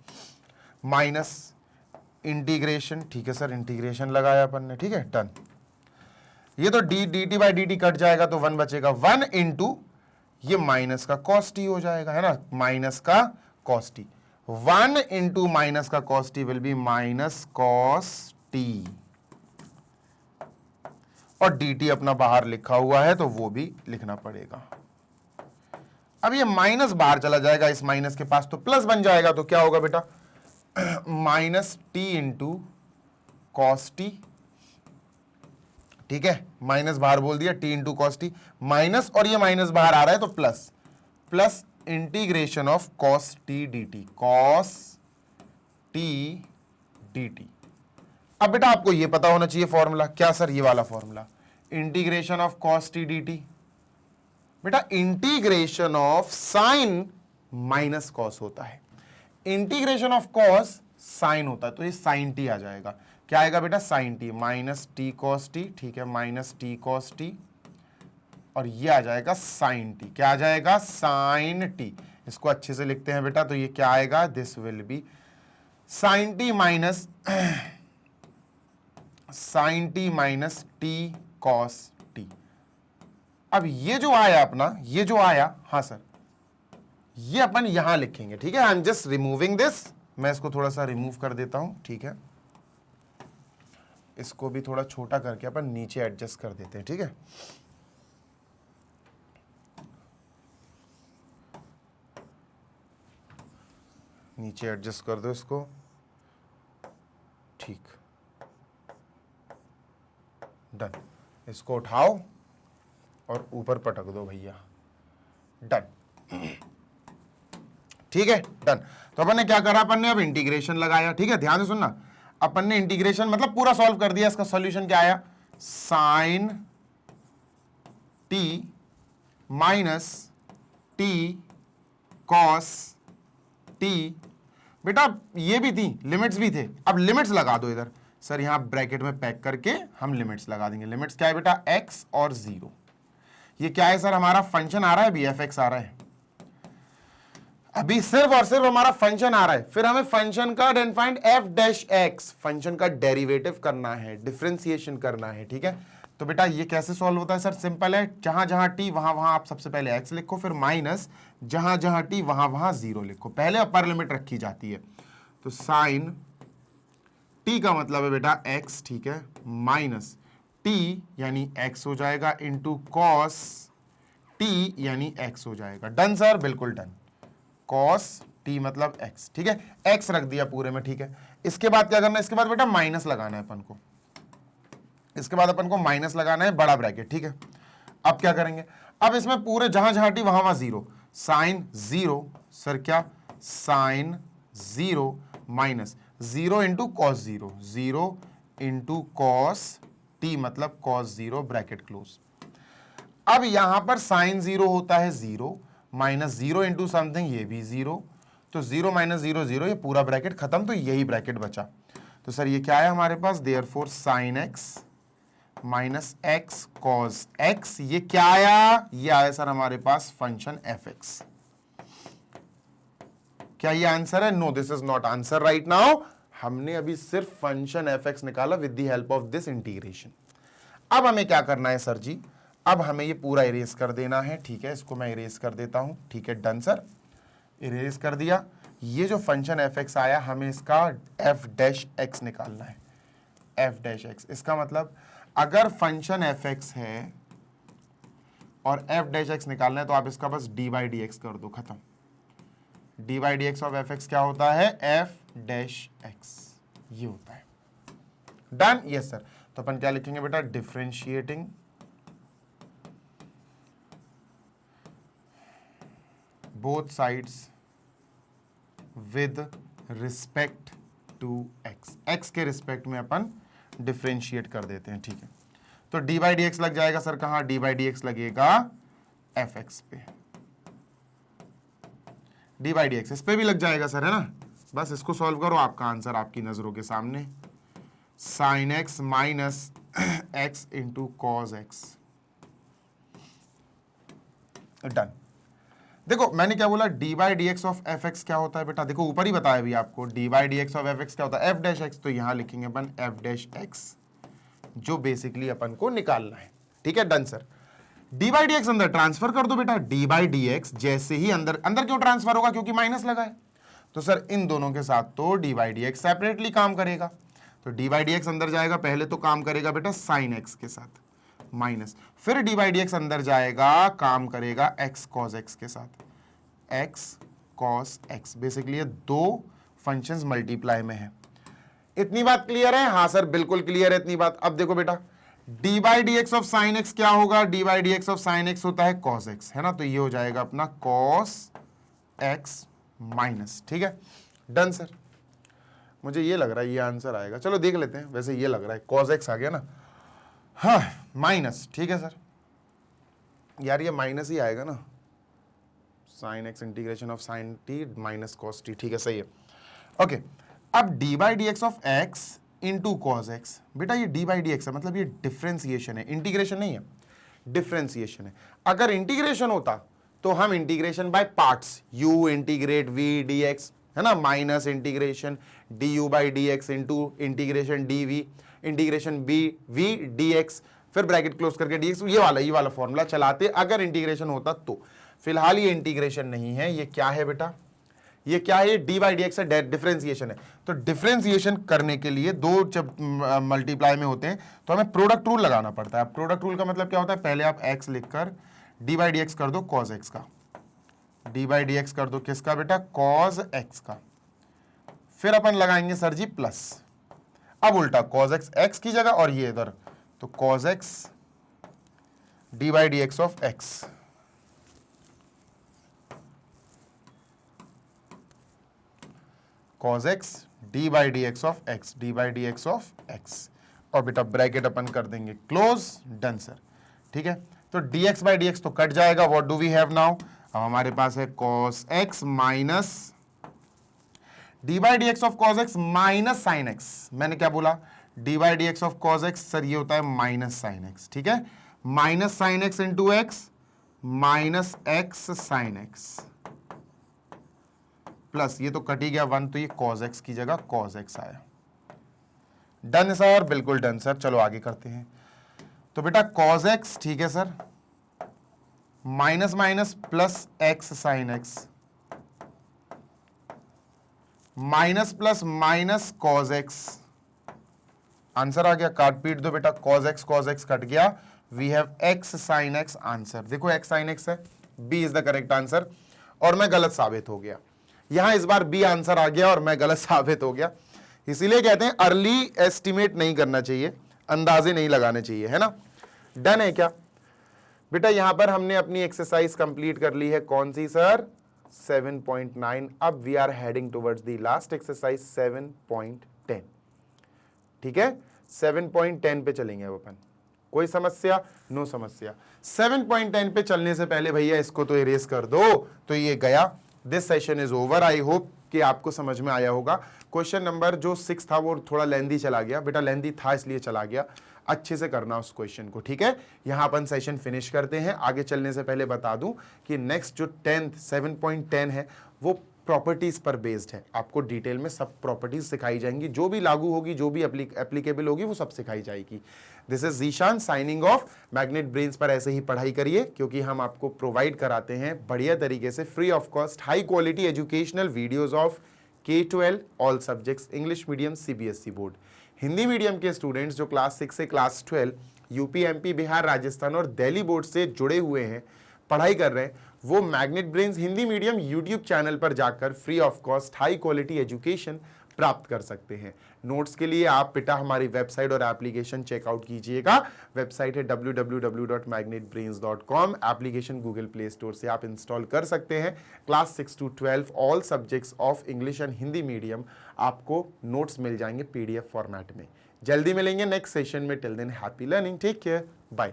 S1: minus integration, ठीक है सर, इंटीग्रेशन लगाया अपन ने, ठीक है डन। ये तो D T by d T cut जाएगा तो 1 बचेगा, 1 इंटू ये माइनस का कॉस टी हो जाएगा, है ना, माइनस का कॉस टी, 1 इंटू माइनस का cos T will be minus cos T, और डी टी अपना बाहर लिखा हुआ है तो वो भी लिखना पड़ेगा। अब ये माइनस बाहर चला जाएगा इस माइनस के पास, तो प्लस बन जाएगा, तो क्या होगा बेटा, minus T into cos t, ठीक है, माइनस बाहर बोल दिया, T into cos T, minus और ये माइनस बाहर आ रहा है तो plus, plus integration of cos T D T, cos T D T. अब बेटा आपको ये पता होना चाहिए फॉर्मूला, क्या सर, ये वाला formula, integration of cos T D T, बेटा integration of sine minus cos होता है, इंटीग्रेशन ऑफ कॉस साइन होता है, तो ये साइन टी आ जाएगा, क्या आएगा बेटा, sine t, minus t cos t, ठीक है, माइनस टी कॉस टी, और ये आ जाएगा साइन टी, क्या आ जाएगा, साइन टी। इसको अच्छे से लिखते हैं बेटा, तो ये क्या आएगा, this will be sine t minus t cos t. अब ये जो आया अपना, ये जो आया, हाँ सर, ये अपन यहां लिखेंगे, ठीक है, I am just removing this, मैं इसको थोड़ा सा रिमूव कर देता हूं, ठीक है, इसको भी थोड़ा छोटा करके अपन नीचे एडजस्ट कर देते हैं, ठीक है, नीचे एडजस्ट कर दो इसको, ठीक, डन। इसको उठाओ और ऊपर पटक दो भैया, डन, ठीक है डन। तो अपन ने क्या करा, अपन ने अब इंटीग्रेशन लगाया, ठीक है, ध्यान से सुनना, अपन ने इंटीग्रेशन मतलब पूरा सॉल्व कर दिया, इसका सॉल्यूशन क्या आया, sine t minus t cos t. बेटा ये भी थी, लिमिट्स भी थे, अब लिमिट्स लगा दो इधर, सर यहां ब्रैकेट में पैक करके हम लिमिट्स लगा देंगे। लिमिट्स क्या है बेटा, x और 0, ये क्या है सर, हमारा फंक्शन आ रहा है, bfx आ रहा है, अभी सिर्फ और सिर्फ हमारा फंक्शन आ रहा है, फिर हमें फंक्शन का then find f dash x, function का डेरिवेटिव करना है, डिफरेंशिएशन करना है, ठीक है, तो बेटा ये कैसे सॉल्व होता है सर? सिंपल है, जहां जहां टी वहां वहां आप सबसे पहले एक्स लिखो, फिर माइनस जहां जहां टी वहां वहां जीरो लिखो, पहले अपर लिमिट रखी जाती है। तो साइन टी का मतलब है बेटा एक्स, ठीक है, माइनस टी यानी एक्स हो जाएगा इंटू कॉस टी यानी एक्स हो जाएगा। Done sir? बिल्कुल डन। कॉस टी मतलब एक्स, ठीक है, एक्स रख दिया पूरे में, ठीक है। इसके बाद क्या करना है? इसके बाद बेटा माइनस लगाना है अपन को, इसके बाद अपन को माइनस लगाना है, बड़ा ब्रैकेट, ठीक है। अब क्या करेंगे? अब इसमें पूरे जहां जहां टी वहां वहां जीरो, साइन जीरो सर, क्या sine zero minus zero into cos zero, zero into cos T मतलब कॉस जीरो, ब्रैकेट क्लोज। अब यहां पर साइन जीरो होता है zero, minus zero into something, ये भी जीरो, तो जीरो माइनस जीरो जीरो, ये पूरा ब्रैकेट खत्म, तो यही ब्रैकेट बचा। तो सर ये क्या है हमारे पास? Therefore sine X minus X cos X, ये क्या आया? ये आया सर हमारे पास फंक्शन एफ एक्स। क्या ये आंसर है? No, this is not answer right now. हमने अभी सिर्फ फंक्शन एफ एक्स निकाला with the help of this integration. अब हमें क्या करना है सर जी? अब हमें ये पूरा इरेज कर देना है, ठीक है, इसको मैं इरेज कर देता हूं, ठीक है, डन सर, इरेज कर दिया। ये जो फंक्शन एफ एक्स आया, हमें इसका एफ डैश एक्स निकालना है, एफ डैश एक्स। इसका मतलब अगर फंक्शन एफ एक्स है और एफ डैश एक्स निकालना है तो आप इसका बस डी बाई डी एक्स कर दो, खत्म। D by D x of f x क्या होता है? एफ डैश एक्स, ये होता है। डन? Yes sir. तो अपन क्या लिखेंगे बेटा? Differentiating both sides with respect to x, x के रिस्पेक्ट में अपन डिफरेंशिएट कर देते हैं, ठीक है। तो डी बाई डी एक्स लग जाएगा सर कहां? डी बाई डी एक्स लगेगा एफ एक्स पे, डी बाई डी एक्स इस पे भी लग जाएगा सर, है ना। बस इसको सॉल्व करो, आपका आंसर आपकी नजरों के सामने, sign X minus x into cos x. Done. देखो मैंने क्या बोला? D by D x of f x क्या होता है बेटा? देखो ऊपर ही बताया भी आपको, D by D x of f x क्या होता है? F dash x. तो यहां लिखेंगे अपन एफ डैश एक्स, जो बेसिकली अपन को निकालना है, ठीक है। Done sir. D by D x अंदर ट्रांसफर कर दो बेटा, डी बाई डी एक्स जैसे ही अंदर, अंदर क्यों ट्रांसफर होगा? क्योंकि माइनस लगा है। तो सर इन दोनों के साथ तो D by D x separately काम करेगा, तो डी बाई डी एक्स अंदर जाएगा, पहले तो काम करेगा बेटा साइन एक्स के साथ माइनस, फिर डी बाई डी एक्स अंदर जाएगा, काम करेगा एक्स कॉस एक्स के साथ, एक्स कॉस एक्स। बेसिकली ये दो फंक्शंस मल्टीप्लाई में है। इतनी बात क्लियर है? हाँ सर बिल्कुल क्लियर है इतनी बात। अब देखो बेटा, D by D x of sine x क्या होगा? D by D x of sine x होता है कॉस एक्स, है ना। तो ये हो जाएगा अपना कॉस एक्स माइनस, ठीक है। Done sir. मुझे ये लग रहा है ये आंसर आएगा, चलो देख लेते हैं। वैसे ये लग रहा है कॉस एक्स आ गया ना, हाँ माइनस, ठीक है सर। यार ये माइनस ही आएगा ना, sine x integration of sign t minus cos t, ठीक है, सही है। ओके, अब D by D x of x into cos x. बेटा ये डी बाई डी एक्स है, मतलब ये डिफ्रेंसिएशन है, इंटीग्रेशन नहीं है, डिफ्रेंसिएशन है। अगर इंटीग्रेशन होता तो हम integration by parts, u integrate v d x, है ना, minus integration d u by D x into integration d v, integration b v d x, फिर ब्रैकेट क्लोज करके डी एक्स, ये वाला फॉर्मूला चलाते अगर इंटीग्रेशन होता तो। फिलहाल ये इंटीग्रेशन नहीं है, ये क्या है बेटा? ये क्या है? डी बाई डी एक्स है, डिफरेंशिएशन है। तो डिफरेंशिएशन करने के लिए दो जब मल्टीप्लाई में होते हैं तो हमें प्रोडक्ट रूल लगाना पड़ता है। प्रोडक्ट रूल का मतलब क्या होता है? पहले आप एक्स लिखकर डी बाई डी एक्स कर दो कॉस एक्स का, डी बाई डी एक्स कर दो किसका बेटा? कॉस एक्स का। फिर अपन लगाएंगे सर जी प्लस, अब उल्टा कॉस एक्स एक्स की जगह और ये इधर, तो cos x D by D x of x. cos x d by D x of x, d by D x of x, और बेटा ब्रैकेट अपन कर देंगे क्लोज। डन सर, ठीक है। तो dx बाई डी एक्स तो कट जाएगा, what do we have now? अब हमारे पास है cos x minus d by D x of cos x minus sine x। मैंने क्या बोला? d by D x of cos x, sir ये होता है माइनस साइन x, ठीक है। Minus sine x into x, minus x sine x, plus ये तो कट ही गया वन, तो ये cos x की जगह cos x आया। डन सर, बिल्कुल डन सर। चलो आगे करते हैं। तो बेटा cos x, ठीक है sir, minus minus plus x sine x, minus plus minus cos x, answer आ गया, काट पीट दो बेटा, cos x कट गया, we have x sine x answer. देखो x साइन x है, b is the correct answer, और मैं गलत साबित हो गया। यहां इस बार b आंसर आ गया और मैं गलत साबित हो गया। इसीलिए कहते हैं अर्ली एस्टिमेट नहीं करना चाहिए, अंदाजे नहीं लगाने चाहिए, है ना। डन है क्या बेटा? यहां पर हमने अपनी एक्सरसाइज कंप्लीट कर ली है, कौन सी सर? 7.9। अब we are heading towards the last exercise 7.10। ठीक है, 7.10 पे चलेंगे अब अपन। कोई समस्या? नो समस्या। 7.10 पे चलने से पहले भैया इसको तो इरेज कर दो, तो ये गया। This session is over. I hope कि आपको समझ में आया होगा। क्वेश्चन नंबर जो 6 था वो थोड़ा लेंदी चला गया बेटा, लेंदी था इसलिए चला गया, अच्छे से करना उस क्वेश्चन को, ठीक है। यहां अपन सेशन फिनिश करते हैं। आगे चलने से पहले बता दूं कि नेक्स्ट जो 10th 7.10 है वो प्रॉपर्टीज पर बेस्ड है। आपको डिटेल में सब प्रॉपर्टीज सिखाई जाएंगी, जो भी लागू होगी, जो भी एप्लीकेबल होगी, वो सब सिखाई जाएगी। This is Zeeshan signing off. Magnet brains पर ऐसे ही पढ़ाई करिए, क्योंकि हम आपको प्रोवाइड कराते हैं बढ़िया तरीके से free of cost high quality educational videos of K-12 all subjects, English medium, CBSE board. Hindi medium के स्टूडेंट्स जो क्लास 6 से class 12 UP, MP, Bihar, Rajasthan और दिल्ली बोर्ड से जुड़े हुए हैं, पढ़ाई कर रहे हैं, वो magnet brains Hindi medium YouTube channel पर जाकर free of cost high quality education प्राप्त कर सकते हैं। नोट्स के लिए आप बेटा हमारी वेबसाइट और एप्लीकेशन चेकआउट कीजिएगा। वेबसाइट है www.magnetbrains.com। Application Google play store से आप इंस्टॉल कर सकते हैं। Class 6 to 12 all subjects of English and Hindi medium आपको नोट्स मिल जाएंगे PDF फॉर्मेट में। जल्दी मिलेंगे नेक्स्ट सेशन में। Till then happy learning, take care, bye.